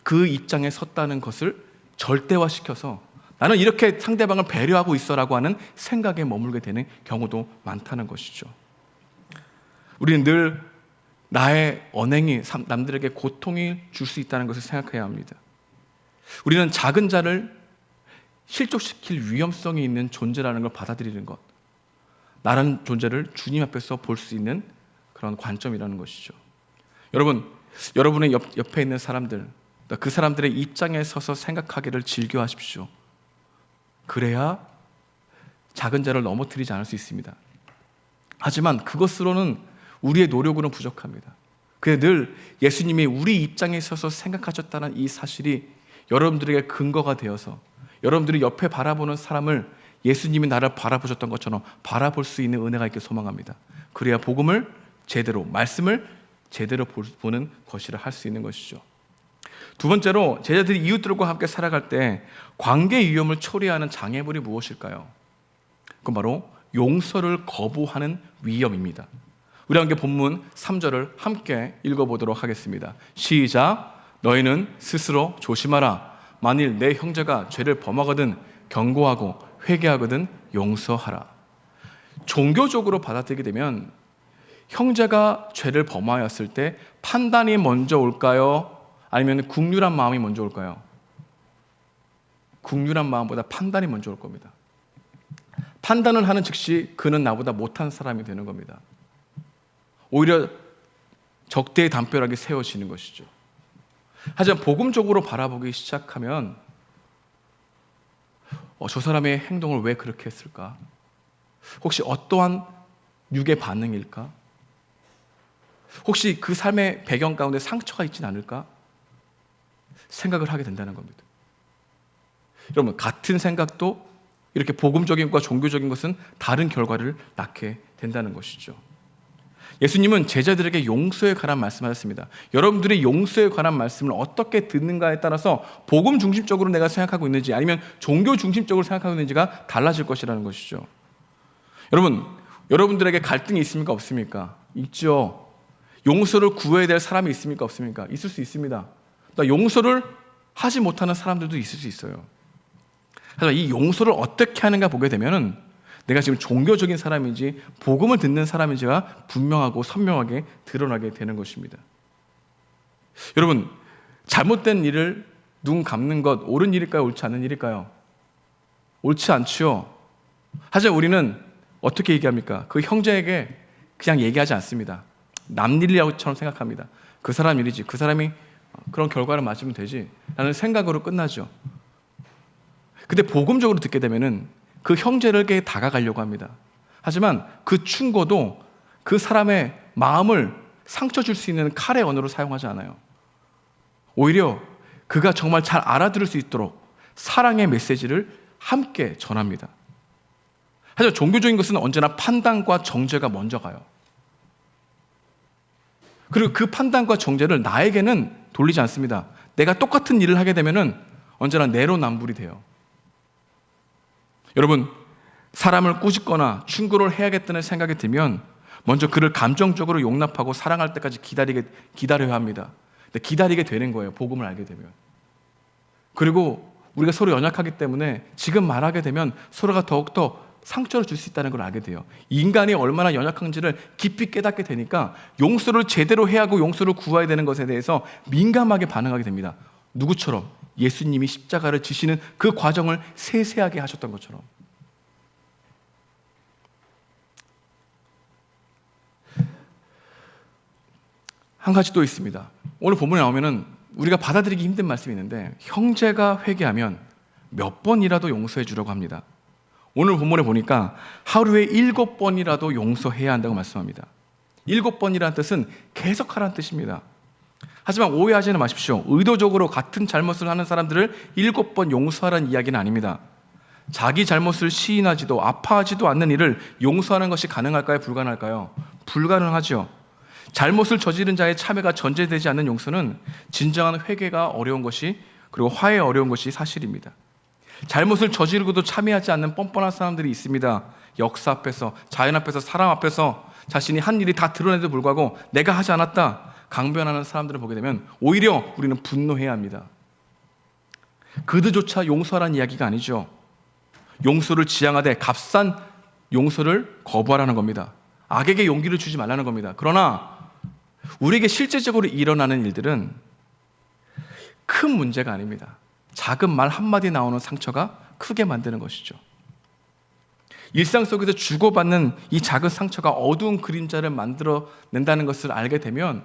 그 입장에 섰다는 것을 절대화시켜서 나는 이렇게 상대방을 배려하고 있어라고 하는 생각에 머물게 되는 경우도 많다는 것이죠. 우리는 늘 나의 언행이 남들에게 고통이 줄 수 있다는 것을 생각해야 합니다. 우리는 작은 자를 실족시킬 위험성이 있는 존재라는 걸 받아들이는 것, 나라는 존재를 주님 앞에서 볼 수 있는 그런 관점이라는 것이죠. 여러분, 여러분의 옆에 있는 사람들, 그 사람들의 입장에 서서 생각하기를 즐겨하십시오. 그래야 작은 자를 넘어뜨리지 않을 수 있습니다. 하지만 그것으로는 우리의 노력으로는 부족합니다. 그래, 늘 예수님이 우리 입장에 서서 생각하셨다는 이 사실이 여러분들에게 근거가 되어서 여러분들이 옆에 바라보는 사람을 예수님이 나를 바라보셨던 것처럼 바라볼 수 있는 은혜가 있길 소망합니다. 그래야 복음을 제대로, 말씀을 제대로 보는 것이라 할 수 있는 것이죠. 두 번째로 제자들이 이웃들과 함께 살아갈 때 관계 위험을 초래하는 장애물이 무엇일까요? 그건 바로 용서를 거부하는 위험입니다. 우리 함께 본문 3절을 함께 읽어보도록 하겠습니다. 시작. 너희는 스스로 조심하라. 만일 내 형제가 죄를 범하거든 경고하고 회개하거든 용서하라. 종교적으로 받아들이게 되면 형제가 죄를 범하였을 때 판단이 먼저 올까요? 아니면 국률한 마음이 먼저 올까요? 국률한 마음보다 판단이 먼저 올 겁니다. 판단을 하는 즉시 그는 나보다 못한 사람이 되는 겁니다. 오히려 적대의 담벼락이 세워지는 것이죠. 하지만 복음적으로 바라보기 시작하면 저 사람의 행동을 왜 그렇게 했을까? 혹시 어떠한 육의 반응일까? 혹시 그 삶의 배경 가운데 상처가 있진 않을까? 생각을 하게 된다는 겁니다. 여러분, 같은 생각도 이렇게 복음적인 것과 종교적인 것은 다른 결과를 낳게 된다는 것이죠. 예수님은 제자들에게 용서에 관한 말씀하셨습니다. 여러분들이 용서에 관한 말씀을 어떻게 듣는가에 따라서 복음 중심적으로 내가 생각하고 있는지 아니면 종교 중심적으로 생각하고 있는지가 달라질 것이라는 것이죠. 여러분, 여러분들에게 갈등이 있습니까? 없습니까? 있죠. 용서를 구해야 될 사람이 있습니까? 없습니까? 있을 수 있습니다. 용서를 하지 못하는 사람들도 있을 수 있어요. 하지만 이 용서를 어떻게 하는가 보게 되면은 내가 지금 종교적인 사람인지 복음을 듣는 사람인지가 분명하고 선명하게 드러나게 되는 것입니다. 여러분, 잘못된 일을 눈 감는 것 옳은 일일까요? 옳지 않은 일일까요? 옳지 않지요. 하지만 우리는 어떻게 얘기합니까? 그 형제에게 그냥 얘기하지 않습니다. 남 일이라고처럼 생각합니다. 그 사람 일이지. 그 사람이 그런 결과를 맞으면 되지 라는 생각으로 끝나죠. 근데 복음적으로 듣게 되면은 그 형제에게 다가가려고 합니다. 하지만 그 충고도 그 사람의 마음을 상처 줄 수 있는 칼의 언어로 사용하지 않아요. 오히려 그가 정말 잘 알아들을 수 있도록 사랑의 메시지를 함께 전합니다. 하지만 종교적인 것은 언제나 판단과 정죄가 먼저 가요. 그리고 그 판단과 정죄를 나에게는 돌리지 않습니다. 내가 똑같은 일을 하게 되면은 언제나 내로남불이 돼요. 여러분, 사람을 꾸짖거나 충고를 해야겠다는 생각이 들면 먼저 그를 감정적으로 용납하고 사랑할 때까지 기다려야 합니다. 근데 기다리게 되는 거예요. 복음을 알게 되면. 그리고 우리가 서로 연약하기 때문에 지금 말하게 되면 서로가 더욱더 상처를 줄 수 있다는 걸 알게 돼요. 인간이 얼마나 연약한지를 깊이 깨닫게 되니까 용서를 제대로 해야 하고 용서를 구해야 되는 것에 대해서 민감하게 반응하게 됩니다. 누구처럼? 예수님이 십자가를 지시는 그 과정을 세세하게 하셨던 것처럼. 한 가지 또 있습니다. 오늘 본문에 나오면은 우리가 받아들이기 힘든 말씀이 있는데 형제가 회개하면 몇 번이라도 용서해 주려고 합니다. 오늘 본문에 보니까 하루에 7번이라도 용서해야 한다고 말씀합니다. 7번이라는 뜻은 계속하라는 뜻입니다. 하지만 오해하지는 마십시오. 의도적으로 같은 잘못을 하는 사람들을 7번 용서하라는 이야기는 아닙니다. 자기 잘못을 시인하지도 아파하지도 않는 일을 용서하는 것이 가능할까요? 불가능할까요? 불가능하죠. 잘못을 저지른 자의 참회가 전제되지 않는 용서는 진정한 회개가 어려운 것이 그리고 화해 어려운 것이 사실입니다. 잘못을 저지르고도 참회하지 않는 뻔뻔한 사람들이 있습니다. 역사 앞에서, 자연 앞에서, 사람 앞에서 자신이 한 일이 다 드러내도 불구하고 내가 하지 않았다 강변하는 사람들을 보게 되면 오히려 우리는 분노해야 합니다. 그들조차 용서하라는 이야기가 아니죠. 용서를 지향하되 값싼 용서를 거부하라는 겁니다. 악에게 용기를 주지 말라는 겁니다. 그러나 우리에게 실제적으로 일어나는 일들은 큰 문제가 아닙니다. 작은 말 한마디 나오는 상처가 크게 만드는 것이죠. 일상 속에서 주고받는 이 작은 상처가 어두운 그림자를 만들어낸다는 것을 알게 되면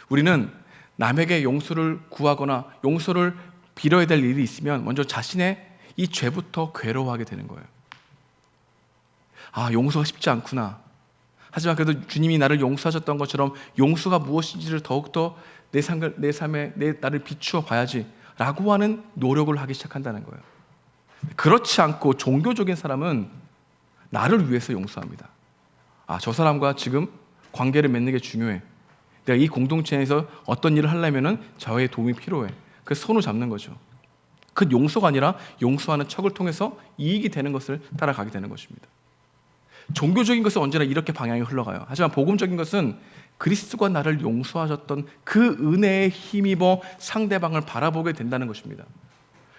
우리는 남에게 용서를 구하거나 용서를 빌어야 될 일이 있으면 먼저 자신의 이 죄부터 괴로워하게 되는 거예요. 아, 용서가 쉽지 않구나. 하지만 그래도 주님이 나를 용서하셨던 것처럼 용서가 무엇인지를 더욱더 내 삶에 나를 비추어 봐야지 라고 하는 노력을 하기 시작한다는 거예요. 그렇지 않고 종교적인 사람은 나를 위해서 용서합니다. 아, 저 사람과 지금 관계를 맺는 게 중요해. 내가 이 공동체에서 어떤 일을 하려면은 저의 도움이 필요해. 그래서 손을 잡는 거죠. 그 용서가 아니라 용서하는 척을 통해서 이익이 되는 것을 따라가게 되는 것입니다. 종교적인 것은 언제나 이렇게 방향이 흘러가요. 하지만 복음적인 것은 그리스도가 나를 용서하셨던 그 은혜에 힘입어 상대방을 바라보게 된다는 것입니다.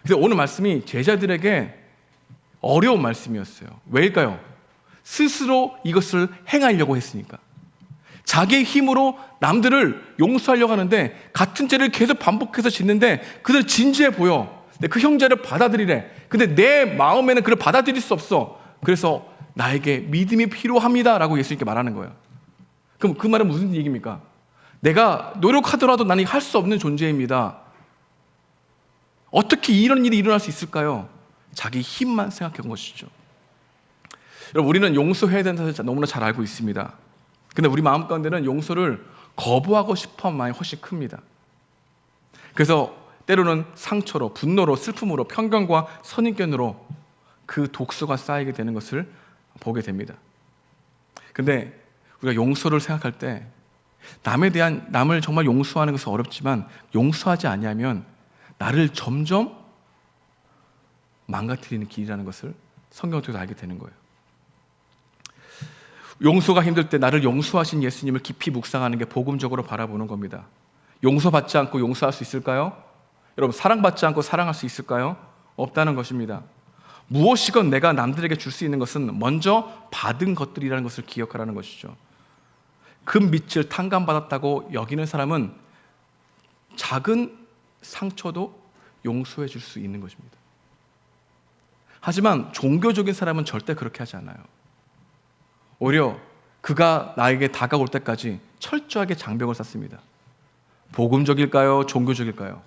그래서 오늘 말씀이 제자들에게 어려운 말씀이었어요. 왜일까요? 스스로 이것을 행하려고 했으니까. 자기의 힘으로 남들을 용서하려고 하는데 같은 죄를 계속 반복해서 짓는데 그들 진지해 보여. 그 형제를 받아들이래. 근데 내 마음에는 그를 받아들일 수 없어. 그래서 나에게 믿음이 필요합니다 라고 예수님께 말하는 거예요. 그럼 그 말은 무슨 얘기입니까? 내가 노력하더라도 나는 할 수 없는 존재입니다. 어떻게 이런 일이 일어날 수 있을까요? 자기 힘만 생각한 것이죠. 여러분, 우리는 용서해야 된다는 것을 너무나 잘 알고 있습니다. 근데 우리 마음 가운데는 용서를 거부하고 싶어 하는 마음이 훨씬 큽니다. 그래서 때로는 상처로, 분노로, 슬픔으로, 편견과 선입견으로 그 독소가 쌓이게 되는 것을 보게 됩니다. 근데 우리가 용서를 생각할 때 남을 정말 용서하는 것은 어렵지만 용서하지 아니하면 나를 점점 망가뜨리는 길이라는 것을 성경을 통해서 알게 되는 거예요. 용서가 힘들 때 나를 용서하신 예수님을 깊이 묵상하는 게 복음적으로 바라보는 겁니다. 용서받지 않고 용서할 수 있을까요? 여러분, 사랑받지 않고 사랑할 수 있을까요? 없다는 것입니다. 무엇이건 내가 남들에게 줄 수 있는 것은 먼저 받은 것들이라는 것을 기억하라는 것이죠. 금빛을 탕감받았다고 여기는 사람은 작은 상처도 용서해 줄 수 있는 것입니다. 하지만 종교적인 사람은 절대 그렇게 하지 않아요. 오히려 그가 나에게 다가올 때까지 철저하게 장벽을 쌓습니다. 복음적일까요? 종교적일까요?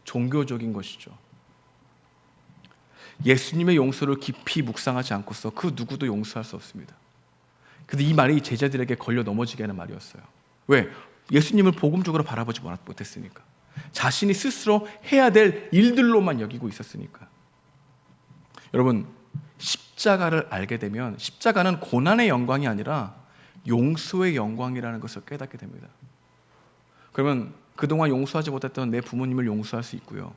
종교적인 것이죠. 예수님의 용서를 깊이 묵상하지 않고서 그 누구도 용서할 수 없습니다. 근데 이 말이 제자들에게 걸려 넘어지게 하는 말이었어요. 왜? 예수님을 복음적으로 바라보지 못했으니까. 자신이 스스로 해야 될 일들로만 여기고 있었으니까. 여러분, 십자가를 알게 되면 십자가는 고난의 영광이 아니라 용서의 영광이라는 것을 깨닫게 됩니다. 그러면 그동안 용서하지 못했던 내 부모님을 용서할 수 있고요.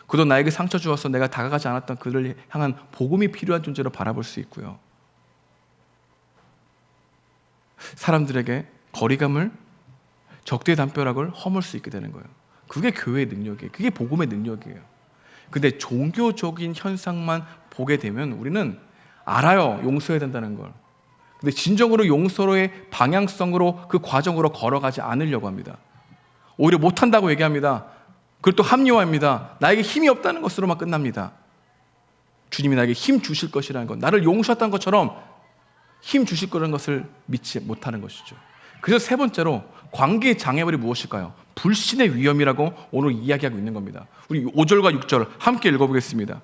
그동안 나에게 상처 주어서 내가 다가가지 않았던 그를 향한 복음이 필요한 존재로 바라볼 수 있고요. 사람들에게 거리감을, 적대의 담벼락을 허물 수 있게 되는 거예요. 그게 교회의 능력이에요. 그게 복음의 능력이에요. 근데 종교적인 현상만 보게 되면 우리는 알아요. 용서해야 된다는 걸. 근데 진정으로 용서의 방향성으로 그 과정으로 걸어가지 않으려고 합니다. 오히려 못한다고 얘기합니다. 그걸 또 합리화합니다. 나에게 힘이 없다는 것으로만 끝납니다. 주님이 나에게 힘 주실 것이라는 것, 나를 용서했다는 것처럼 힘 주실 거라는 것을 믿지 못하는 것이죠. 그래서 세 번째로 관계의 장애물이 무엇일까요? 불신의 위험이라고 오늘 이야기하고 있는 겁니다. 우리 5절과 6절 함께 읽어보겠습니다.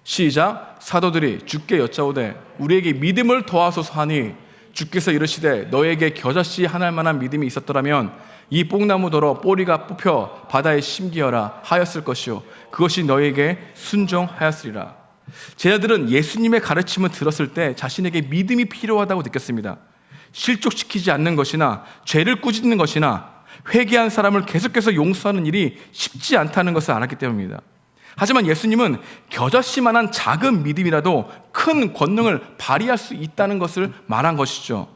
시작. 사도들이 주께 여짜오되 우리에게 믿음을 더하소서 하니 주께서 이르시되 너에게 겨자씨 하나일 만한 믿음이 있었더라면 이 뽕나무더러 뿌리가 뽑혀 바다에 심기어라 하였을 것이요 그것이 너에게 순종하였으리라. 제자들은 예수님의 가르침을 들었을 때 자신에게 믿음이 필요하다고 느꼈습니다. 실족시키지 않는 것이나 죄를 꾸짖는 것이나 회개한 사람을 계속해서 용서하는 일이 쉽지 않다는 것을 알았기 때문입니다. 하지만 예수님은 겨자씨만한 작은 믿음이라도 큰 권능을 발휘할 수 있다는 것을 말한 것이죠.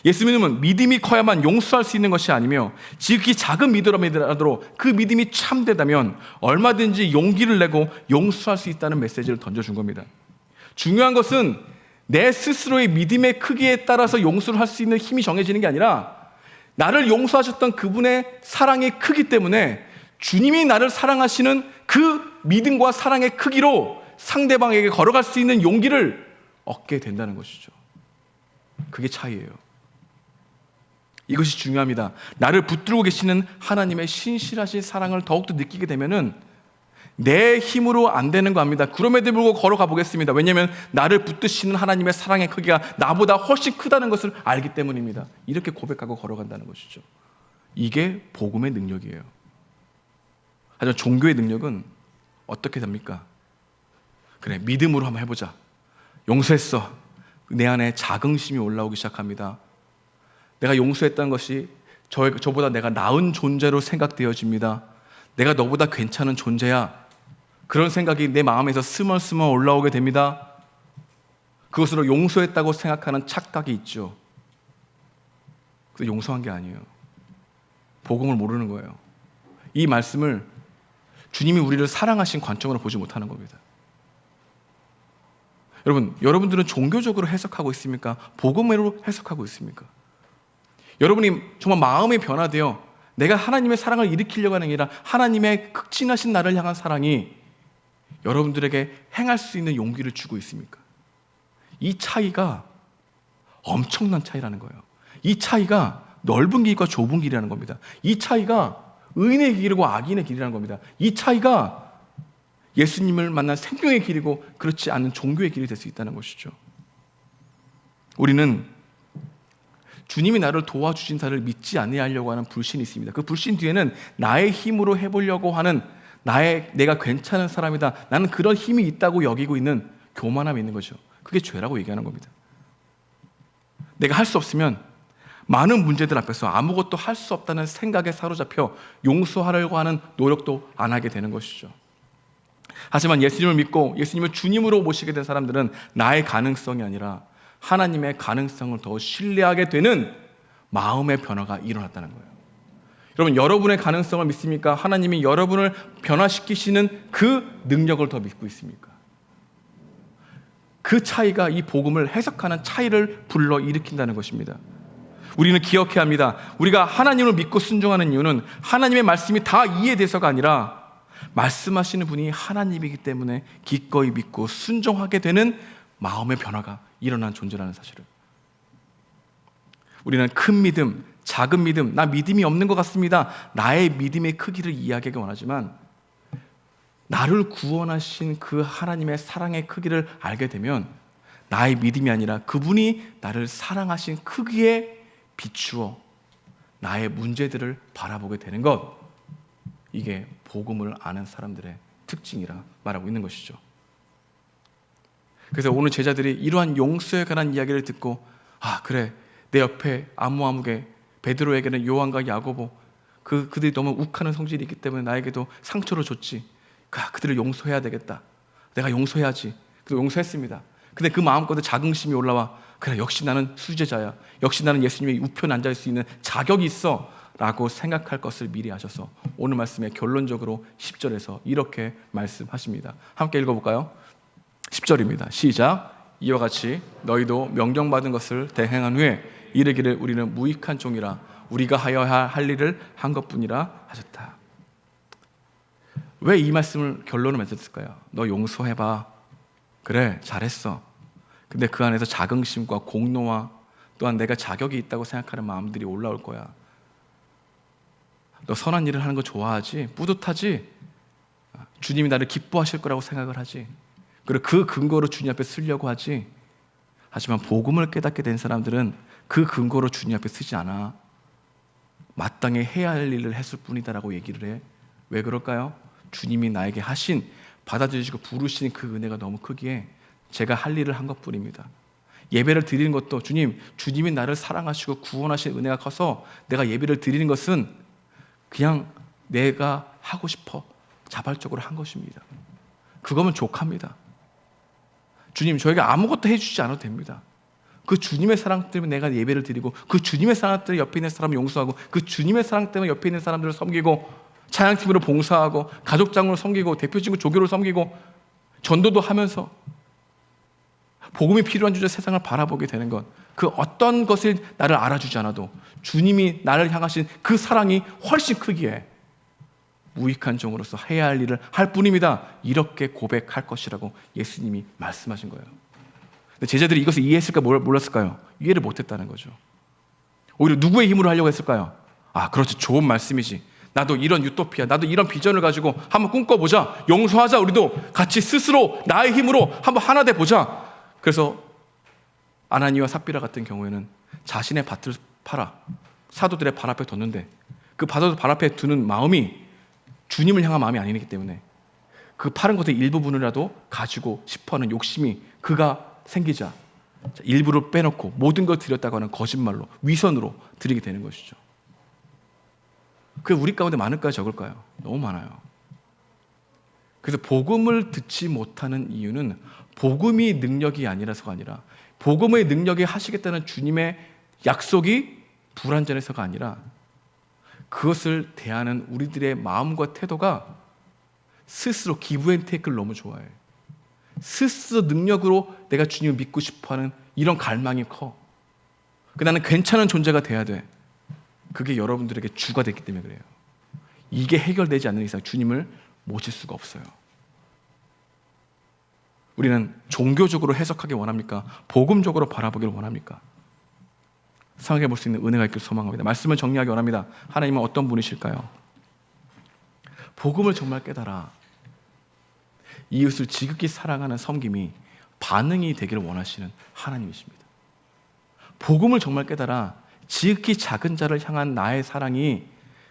예수님은 믿음이 커야만 용서할 수 있는 것이 아니며 지극히 작은 믿음이라도 그 믿음이 참되다면 얼마든지 용기를 내고 용서할 수 있다는 메시지를 던져준 겁니다. 중요한 것은 내 스스로의 믿음의 크기에 따라서 용서를 할 수 있는 힘이 정해지는 게 아니라 나를 용서하셨던 그분의 사랑의 크기 때문에 주님이 나를 사랑하시는 그 믿음과 사랑의 크기로 상대방에게 걸어갈 수 있는 용기를 얻게 된다는 것이죠. 그게 차이예요. 이것이 중요합니다. 나를 붙들고 계시는 하나님의 신실하신 사랑을 더욱더 느끼게 되면은 내 힘으로 안 되는 거 압니다. 그럼에도 불구하고 걸어가 보겠습니다. 왜냐하면 나를 붙드시는 하나님의 사랑의 크기가 나보다 훨씬 크다는 것을 알기 때문입니다. 이렇게 고백하고 걸어간다는 것이죠. 이게 복음의 능력이에요. 하지만 종교의 능력은 어떻게 됩니까? 그래, 믿음으로 한번 해보자. 용서했어. 내 안에 자긍심이 올라오기 시작합니다. 내가 용서했다는 것이 저보다 내가 나은 존재로 생각되어집니다. 내가 너보다 괜찮은 존재야. 그런 생각이 내 마음에서 스멀스멀 올라오게 됩니다. 그것으로 용서했다고 생각하는 착각이 있죠. 그래서 용서한 게 아니에요. 복음을 모르는 거예요. 이 말씀을 주님이 우리를 사랑하신 관점으로 보지 못하는 겁니다. 여러분들은 종교적으로 해석하고 있습니까? 복음으로 해석하고 있습니까? 여러분이 정말 마음이 변화되어 내가 하나님의 사랑을 일으키려고 하는 게 아니라 하나님의 극진하신 나를 향한 사랑이 여러분들에게 행할 수 있는 용기를 주고 있습니까? 이 차이가 엄청난 차이라는 거예요. 이 차이가 넓은 길과 좁은 길이라는 겁니다. 이 차이가 의인의 길이고 악인의 길이라는 겁니다. 이 차이가 예수님을 만난 생명의 길이고 그렇지 않은 종교의 길이 될 수 있다는 것이죠. 우리는 주님이 나를 도와주신다를 믿지 아니하려고 하는 불신이 있습니다. 그 불신 뒤에는 나의 힘으로 해보려고 하는 내가 괜찮은 사람이다, 나는 그런 힘이 있다고 여기고 있는 교만함이 있는 거죠. 그게 죄라고 얘기하는 겁니다. 내가 할 수 없으면 많은 문제들 앞에서 아무것도 할 수 없다는 생각에 사로잡혀 용서하려고 하는 노력도 안 하게 되는 것이죠. 하지만 예수님을 믿고 예수님을 주님으로 모시게 된 사람들은 나의 가능성이 아니라 하나님의 가능성을 더 신뢰하게 되는 마음의 변화가 일어났다는 거예요. 여러분, 여러분의 가능성을 믿습니까? 하나님이 여러분을 변화시키시는 그 능력을 더 믿고 있습니까? 그 차이가 이 복음을 해석하는 차이를 불러일으킨다는 것입니다. 우리는 기억해야 합니다. 우리가 하나님을 믿고 순종하는 이유는 하나님의 말씀이 다 이해돼서가 아니라 말씀하시는 분이 하나님이기 때문에 기꺼이 믿고 순종하게 되는 마음의 변화가 일어난 존재라는 사실을. 우리는 큰 믿음, 작은 믿음, 나 믿음이 없는 것 같습니다, 나의 믿음의 크기를 이야기하기 원하지만 나를 구원하신 그 하나님의 사랑의 크기를 알게 되면 나의 믿음이 아니라 그분이 나를 사랑하신 크기에 비추어 나의 문제들을 바라보게 되는 것, 이게 복음을 아는 사람들의 특징이라 말하고 있는 것이죠. 그래서 오늘 제자들이 이러한 용서에 관한 이야기를 듣고, 아 그래, 내 옆에 아무개 베드로에게는 요한과 야고보, 그들이 너무 욱하는 성질이 있기 때문에 나에게도 상처를 줬지, 그들을 용서해야 되겠다, 내가 용서해야지. 그래서 용서했습니다. 근데 그 마음가운데 자긍심이 올라와, 그래 역시 나는 수제자야, 역시 나는 예수님의 우편에 앉을 수 있는 자격이 있어 라고 생각할 것을 미리 하셔서 오늘 말씀에 결론적으로 10절에서 이렇게 말씀하십니다. 함께 읽어볼까요? 10절입니다. 시작. 이와 같이 너희도 명령받은 것을 대행한 후에 이르기를 우리는 무익한 종이라 우리가 하여야 할 일을 한 것뿐이라 하셨다. 왜 이 말씀을 결론을 맺었을까요? 너 용서해봐. 그래 잘했어. 근데 그 안에서 자긍심과 공로와 또한 내가 자격이 있다고 생각하는 마음들이 올라올 거야. 너 선한 일을 하는 거 좋아하지? 뿌듯하지? 주님이 나를 기뻐하실 거라고 생각을 하지? 그리고 그 근거로 주님 앞에 쓰려고 하지? 하지만 복음을 깨닫게 된 사람들은 그 근거로 주님 앞에 쓰지 않아. 마땅히 해야 할 일을 했을 뿐이다라고 얘기를 해. 왜 그럴까요? 주님이 나에게 하신, 받아들이시고 부르신 그 은혜가 너무 크기에 제가 할 일을 한 것뿐입니다. 예배를 드리는 것도 주님이 나를 사랑하시고 구원하신 은혜가 커서 내가 예배를 드리는 것은 그냥 내가 하고 싶어 자발적으로 한 것입니다. 그거면 족합니다. 주님, 저에게 아무것도 해주지 않아도 됩니다. 그 주님의 사랑 때문에 내가 예배를 드리고, 그 주님의 사랑 때문에 옆에 있는 사람을 용서하고, 그 주님의 사랑 때문에 옆에 있는 사람들을 섬기고, 찬양팀으로 봉사하고, 가족장으로 섬기고, 대표직으로 조교를 섬기고, 전도도 하면서 복음이 필요한 주제 세상을 바라보게 되는 것, 그 어떤 것을 나를 알아주지 않아도 주님이 나를 향하신 그 사랑이 훨씬 크기에 무익한 종으로서 해야 할 일을 할 뿐입니다. 이렇게 고백할 것이라고 예수님이 말씀하신 거예요. 근데 제자들이 이것을 이해했을까 몰랐을까요? 이해를 못했다는 거죠. 오히려 누구의 힘으로 하려고 했을까요? 아, 그렇지, 좋은 말씀이지. 나도 이런 유토피아, 나도 이런 비전을 가지고 한번 꿈꿔보자. 용서하자. 우리도 같이 스스로 나의 힘으로 한번 하나 돼 보자. 그래서 아나니와 삽비라 같은 경우에는 자신의 밭을 팔아 사도들의 발 앞에 뒀는데, 그 발 앞에 두는 마음이 주님을 향한 마음이 아니기 때문에 그 파는 것의 일부분이라도 가지고 싶어하는 욕심이 그가 생기자 일부를 빼놓고 모든 걸 드렸다고 하는 거짓말로, 위선으로 드리게 되는 것이죠. 그 우리 가운데 많을까요, 적을까요? 너무 많아요. 그래서 복음을 듣지 못하는 이유는 복음이 능력이 아니라서가 아니라, 복음의 능력이 하시겠다는 주님의 약속이 불완전해서가 아니라, 그것을 대하는 우리들의 마음과 태도가 스스로 기브앤테이크를 너무 좋아해요. 스스로 능력으로 내가 주님을 믿고 싶어하는 이런 갈망이 커. 나는 괜찮은 존재가 돼야 돼. 그게 여러분들에게 주가 됐기 때문에 그래요. 이게 해결되지 않는 이상 주님을 모실 수가 없어요. 우리는 종교적으로 해석하기 원합니까? 복음적으로 바라보기를 원합니까? 생각해 볼 수 있는 은혜가 있길 소망합니다. 말씀을 정리하기 원합니다. 하나님은 어떤 분이실까요? 복음을 정말 깨달아 이웃을 지극히 사랑하는 섬김이 반응이 되기를 원하시는 하나님이십니다. 복음을 정말 깨달아 지극히 작은 자를 향한 나의 사랑이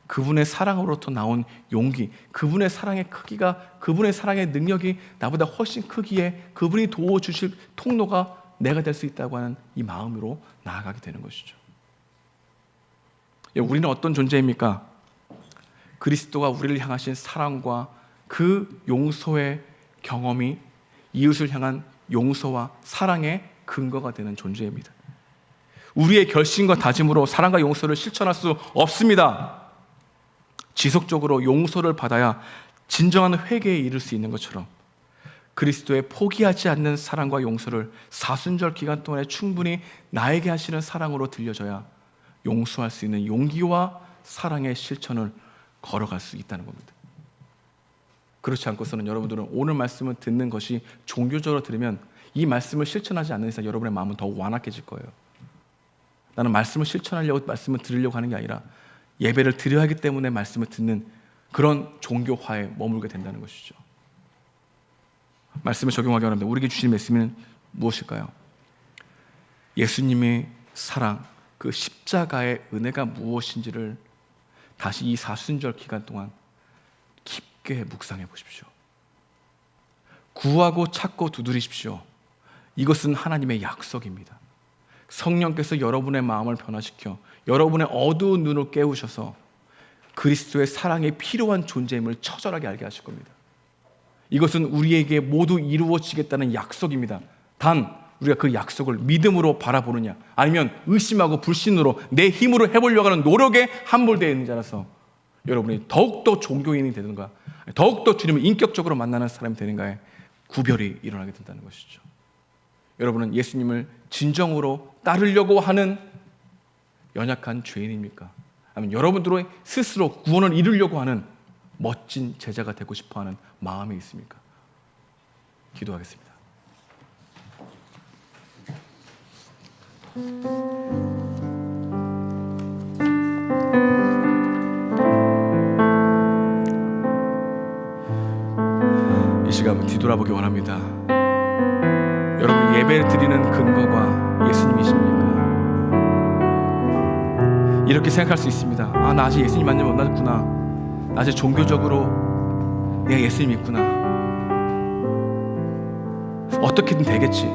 그분의 사랑으로부터 나온 용기, 그분의 사랑의 크기가, 그분의 사랑의 능력이 나보다 훨씬 크기에 그분이 도와주실 통로가 내가 될 수 있다고 하는 이 마음으로 나아가게 되는 것이죠. 우리는 어떤 존재입니까? 그리스도가 우리를 향하신 사랑과 그 용서의 경험이 이웃을 향한 용서와 사랑의 근거가 되는 존재입니다. 우리의 결심과 다짐으로 사랑과 용서를 실천할 수 없습니다. 지속적으로 용서를 받아야 진정한 회개에 이를 수 있는 것처럼 그리스도의 포기하지 않는 사랑과 용서를 사순절 기간 동안에 충분히 나에게 하시는 사랑으로 들려줘야 용서할 수 있는 용기와 사랑의 실천을 걸어갈 수 있다는 겁니다. 그렇지 않고서는 여러분들은 오늘 말씀을 듣는 것이 종교적으로 들으면 이 말씀을 실천하지 않는 이상 여러분의 마음은 더욱 완악해질 거예요. 나는 말씀을 실천하려고 말씀을 들으려고 하는 게 아니라 예배를 드려야 하기 때문에 말씀을 듣는 그런 종교화에 머물게 된다는 것이죠. 말씀을 적용하기 원합니다. 우리에게 주신 말씀은 무엇일까요? 예수님의 사랑, 그 십자가의 은혜가 무엇인지를 다시 이 사순절 기간 동안 깊게 묵상해 보십시오. 구하고 찾고 두드리십시오. 이것은 하나님의 약속입니다. 성령께서 여러분의 마음을 변화시켜 여러분의 어두운 눈을 깨우셔서 그리스도의 사랑에 필요한 존재임을 처절하게 알게 하실 겁니다. 이것은 우리에게 모두 이루어지겠다는 약속입니다. 단 우리가 그 약속을 믿음으로 바라보느냐, 아니면 의심하고 불신으로 내 힘으로 해보려고 하는 노력에 함몰되어 있는 자라서 여러분이 더욱더 종교인이 되는가, 더욱더 주님을 인격적으로 만나는 사람이 되는가에 구별이 일어나게 된다는 것이죠. 여러분은 예수님을 진정으로 따르려고 하는 연약한 죄인입니까? 아니면 여러분들의 스스로 구원을 이루려고 하는 멋진 제자가 되고 싶어하는 마음이 있습니까? 기도하겠습니다. 이 시간 뒤돌아보기 원합니다. 여러분 예배를 드리는 근거가 예수님이십니까? 이렇게 생각할 수 있습니다. 나 아직 예수님 만나 만났구나. 나 아직 종교적으로 내가 예수님 믿구나. 어떻게든 되겠지.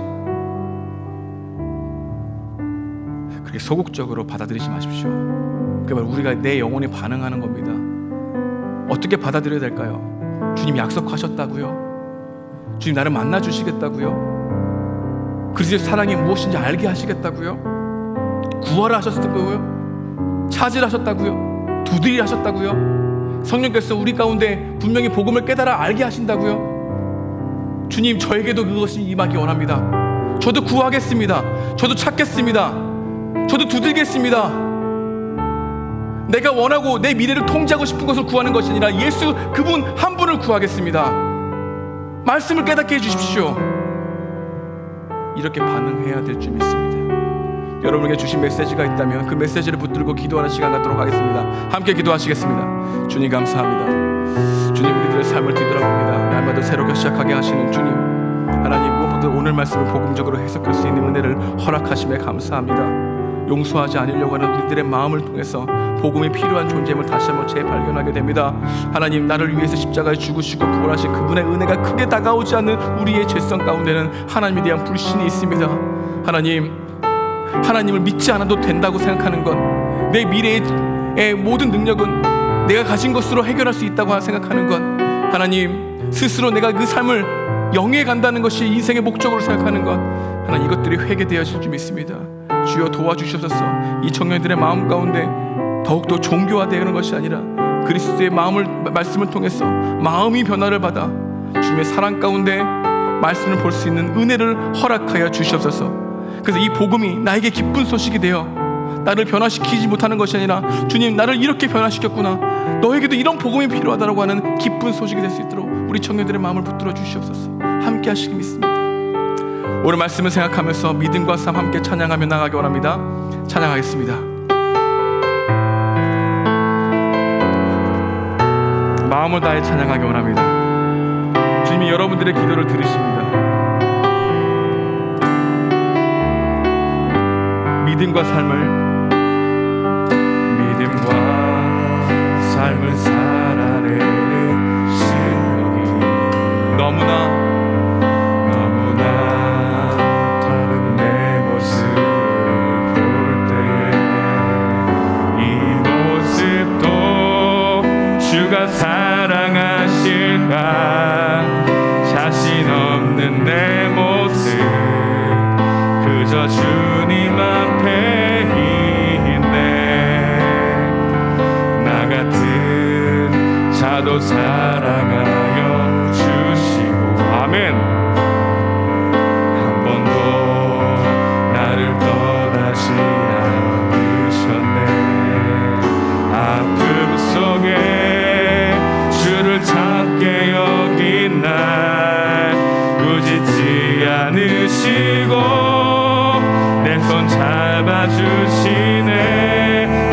그렇게 소극적으로 받아들이지 마십시오. 그게 바로 우리가 내 영혼이 반응하는 겁니다. 어떻게 받아들여야 될까요? 주님 약속하셨다고요? 주님 나를 만나 주시겠다고요? 그리스도의 사랑이 무엇인지 알게 하시겠다고요? 구하라 하셨다고요? 찾으라 하셨다고요? 두드리라 하셨다고요? 성령께서 우리 가운데 분명히 복음을 깨달아 알게 하신다고요? 주님 저에게도 그것이 임하기 원합니다. 저도 구하겠습니다. 저도 찾겠습니다. 저도 두들겠습니다. 내가 원하고 내 미래를 통제하고 싶은 것을 구하는 것이 아니라 예수 그분 한 분을 구하겠습니다. 말씀을 깨닫게 해주십시오. 이렇게 반응해야 될 줄 믿습니다. 여러분에게 주신 메시지가 있다면 그 메시지를 붙들고 기도하는 시간 갖도록 하겠습니다. 함께 기도하시겠습니다. 주님 감사합니다. 주님 우리들의 삶을 뒤돌아봅니다. 날마다 새롭게 시작하게 하시는 주님, 하나님 무엇보다 오늘 말씀을 복음적으로 해석할 수 있는 은혜를 허락하심에 감사합니다. 용서하지 않으려고 하는 우리들의 마음을 통해서 복음이 필요한 존재임을 다시 한번 재발견하게 됩니다. 하나님 나를 위해서 십자가에 죽으시고 부활하신 그분의 은혜가 크게 다가오지 않는 우리의 죄성 가운데는 하나님에 대한 불신이 있습니다. 하나님을 믿지 않아도 된다고 생각하는 것, 내 미래의 모든 능력은 내가 가진 것으로 해결할 수 있다고 생각하는 것, 하나님 스스로 내가 그 삶을 영위해 간다는 것이 인생의 목적으로 생각하는 것, 하나님 이것들이 회개되어질 줄 믿습니다. 주여 도와주시옵소서. 이 청년들의 마음 가운데 더욱더 종교화되는 것이 아니라 그리스도의 말씀을 통해서 마음이 변화를 받아 주님의 사랑 가운데 말씀을 볼 수 있는 은혜를 허락하여 주시옵소서. 그래서 이 복음이 나에게 기쁜 소식이 되어 나를 변화시키지 못하는 것이 아니라 주님 나를 이렇게 변화시켰구나, 너에게도 이런 복음이 필요하다고 하는 기쁜 소식이 될 수 있도록 우리 청년들의 마음을 붙들어 주시옵소서. 함께 하시기 믿습니다. 오늘 말씀을 생각하면서 믿음과 삶 함께 찬양하며 나가기 원합니다. 찬양하겠습니다. 마음을 다해 찬양하기 원합니다. 주님이 여러분들의 기도를 들으십니다. 믿음과 삶을 살아내는 실력이 너무나 다른 내 모습을 볼 때에 이 모습도 주가 사랑하실까, 자신 없는 내 모습 그저 주님 앞에 있네. 나 같은 자도 사랑하여 주시고 아멘. 한 번도 나를 떠나지 않으셨네. 아픔 속에 주를 찾게 여긴 날 꾸짖지 않으시고 내 손 잡아주시네.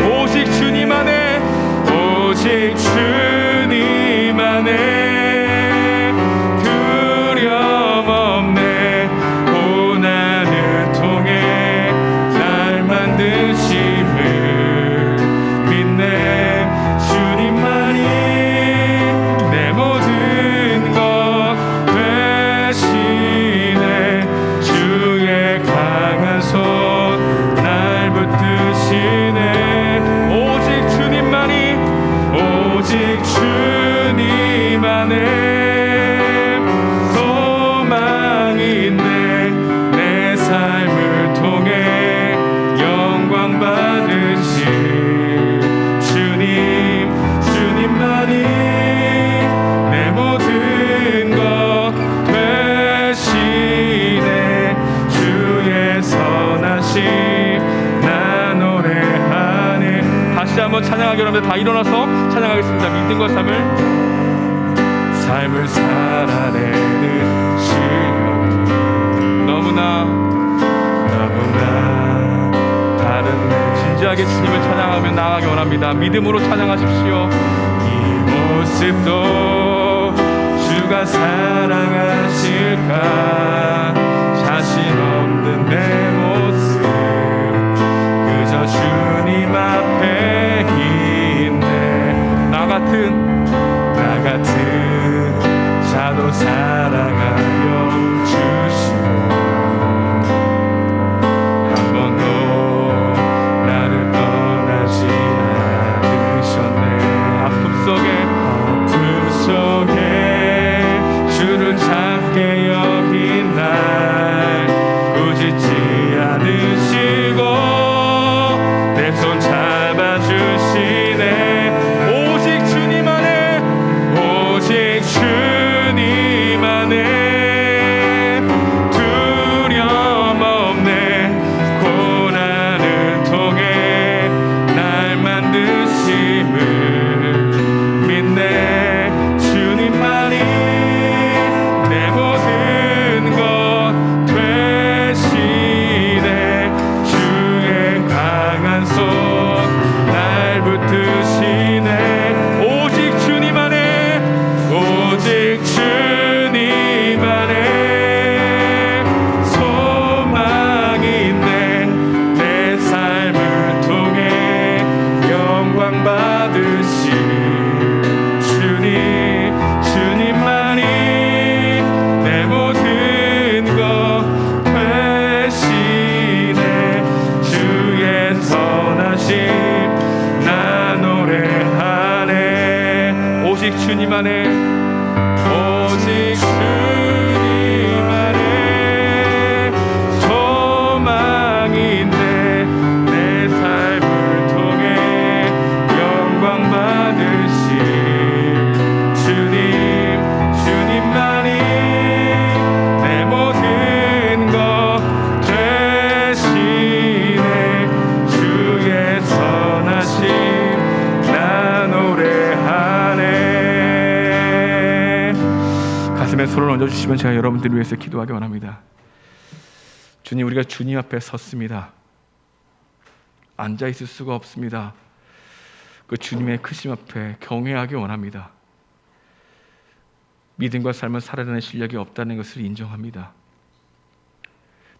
오직 주님 안에, 오직 주님 안에 두려움 없네. 고난을 통해 날 만드심을 믿네. 주님만이 내 모든 것 되시네. 주의 강한 손 날 붙드시네. 오직 주님만이, 오직 주님 안에 소망이 있네. 내 삶을 통해 영광 받으실 주님만이 내 모든 것 되시네. 주의 선하심 나 노래하네. 다시 한번 찬양하기 원합니다. 다 일어나서 찬양하겠습니다. 믿음과 삶을 살아내는 실력이 너무나 다른 내 진지하게 주님을 찬양하며 나아가기 원합니다. 믿음으로 찬양하십시오. 이 모습도 주가 사랑하실까, 자신 없는 내 모습 그저 주님 앞에 있네. 나 같은 자도 사랑하여 주시고 한 번도 나를 떠나지 않으셨네. 아픔 속에 주를 찾게 여긴 날 꾸짖지 손을 얹어주시면 제가 여러분들을 위해서 기도하기 원합니다. 주님, 우리가 주님 앞에 섰습니다. 앉아 있을 수가 없습니다. 그 주님의 크심 앞에 경외하기 원합니다. 믿음과 삶을 살아내는 실력이 없다는 것을 인정합니다.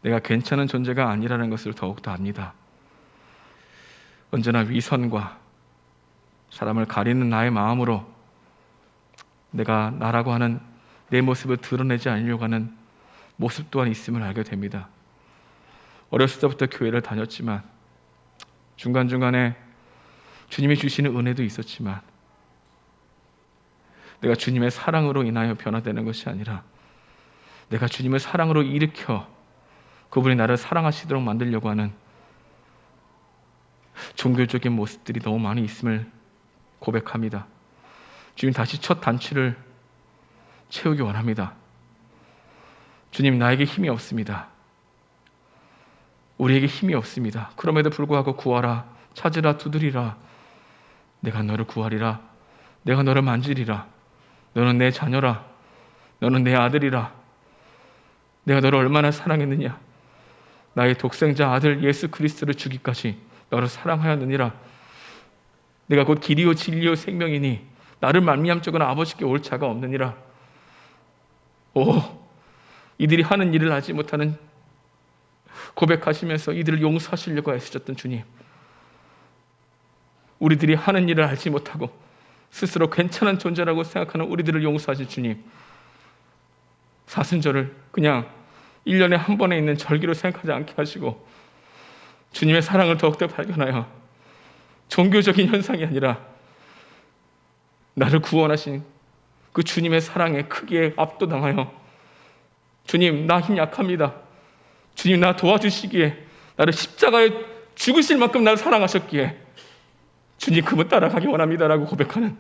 내가 괜찮은 존재가 아니라는 것을 더욱더 압니다. 언제나 위선과 사람을 가리는 나의 마음으로 내가 나라고 하는 내 모습을 드러내지 않으려고 하는 모습 또한 있음을 알게 됩니다. 어렸을 때부터 교회를 다녔지만 중간중간에 주님이 주시는 은혜도 있었지만 내가 주님의 사랑으로 인하여 변화되는 것이 아니라 내가 주님의 사랑으로 일으켜 그분이 나를 사랑하시도록 만들려고 하는 종교적인 모습들이 너무 많이 있음을 고백합니다. 주님, 다시 첫 단추를 채우기 원합니다. 주님, 나에게 힘이 없습니다. 우리에게 힘이 없습니다. 그럼에도 불구하고 구하라, 찾으라, 두드리라. 내가 너를 구하리라. 내가 너를 만지리라. 너는 내 자녀라. 너는 내 아들이라. 내가 너를 얼마나 사랑했느냐. 나의 독생자 아들 예수 그리스도를 주기까지 너를 사랑하였느니라. 내가 곧 길이요 진리요 생명이니 나를 말미암자거나 아버지께 올 자가 없느니라. 오, 이들이 하는 일을 알지 못하는 고백하시면서 이들을 용서하시려고 애쓰셨던 주님, 우리들이 하는 일을 알지 못하고 스스로 괜찮은 존재라고 생각하는 우리들을 용서하실 주님, 사순절을 그냥 1년에 한 번에 있는 절기로 생각하지 않게 하시고 주님의 사랑을 더욱더 발견하여 종교적인 현상이 아니라 나를 구원하신 그 주님의 사랑의 크기에 압도당하여 주님, 나 힘 약합니다. 주님, 나 도와주시기에 나를 십자가에 죽으실 만큼 나를 사랑하셨기에 주님, 그분 따라가기 원합니다라고 고백하는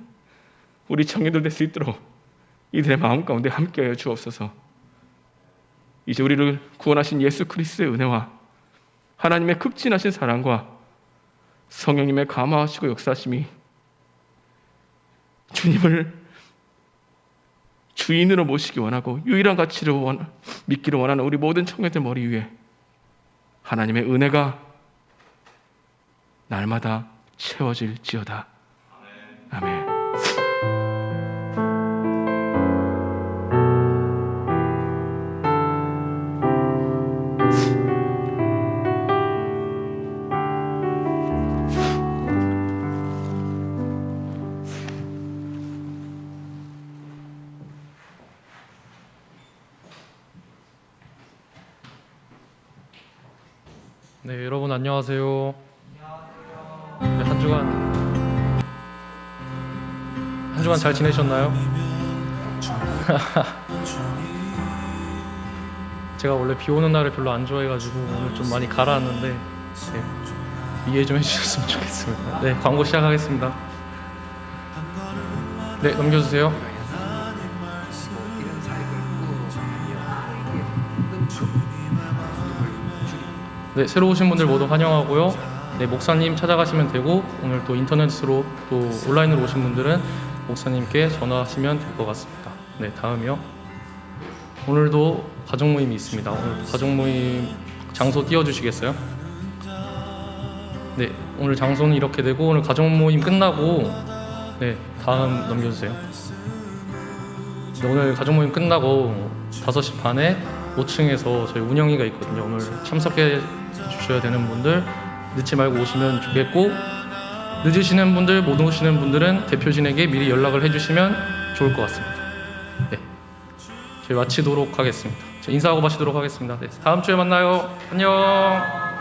우리 청년들 될 수 있도록 이들의 마음 가운데 함께하여 주옵소서. 이제 우리를 구원하신 예수 그리스도의 은혜와 하나님의 극진하신 사랑과 성령님의 감화하시고 역사하심이 주님을 주인으로 모시기 원하고 유일한 가치를 믿기를 원하는 우리 모든 청년들 머리 위에 하나님의 은혜가 날마다 채워질지어다. 아멘. 네, 여러분 안녕하세요. 네, 한 주간 잘 지내셨나요? 제가 원래 비 오는 날을 별로 안 좋아해가지고 오늘 좀 많이 가라앉는데 네, 이해 좀 해주셨으면 좋겠습니다. 네, 광고 시작하겠습니다. 네, 넘겨주세요. 네, 새로 오신 분들 모두 환영하고요. 네, 목사님 찾아가시면 되고 오늘 또 인터넷으로 또 온라인으로 오신 분들은 목사님께 전화하시면 될 것 같습니다. 네, 다음이요. 오늘도 가족 모임이 있습니다. 오늘 가족 모임 장소 띄워주시겠어요? 네, 오늘 장소는 이렇게 되고 오늘 가족 모임 끝나고 네, 다음 넘겨주세요. 네, 오늘 가족 모임 끝나고 5시 반에 5층에서 저희 운영위가 있거든요. 오늘 참석해 주셔야 되는 분들 늦지 말고 오시면 좋겠고 늦으시는 분들, 못 오시는 분들은 대표진에게 미리 연락을 해주시면 좋을 것 같습니다. 네, 저희 마치도록 하겠습니다. 인사하고 마치도록 하겠습니다. 네, 다음 주에 만나요. 안녕.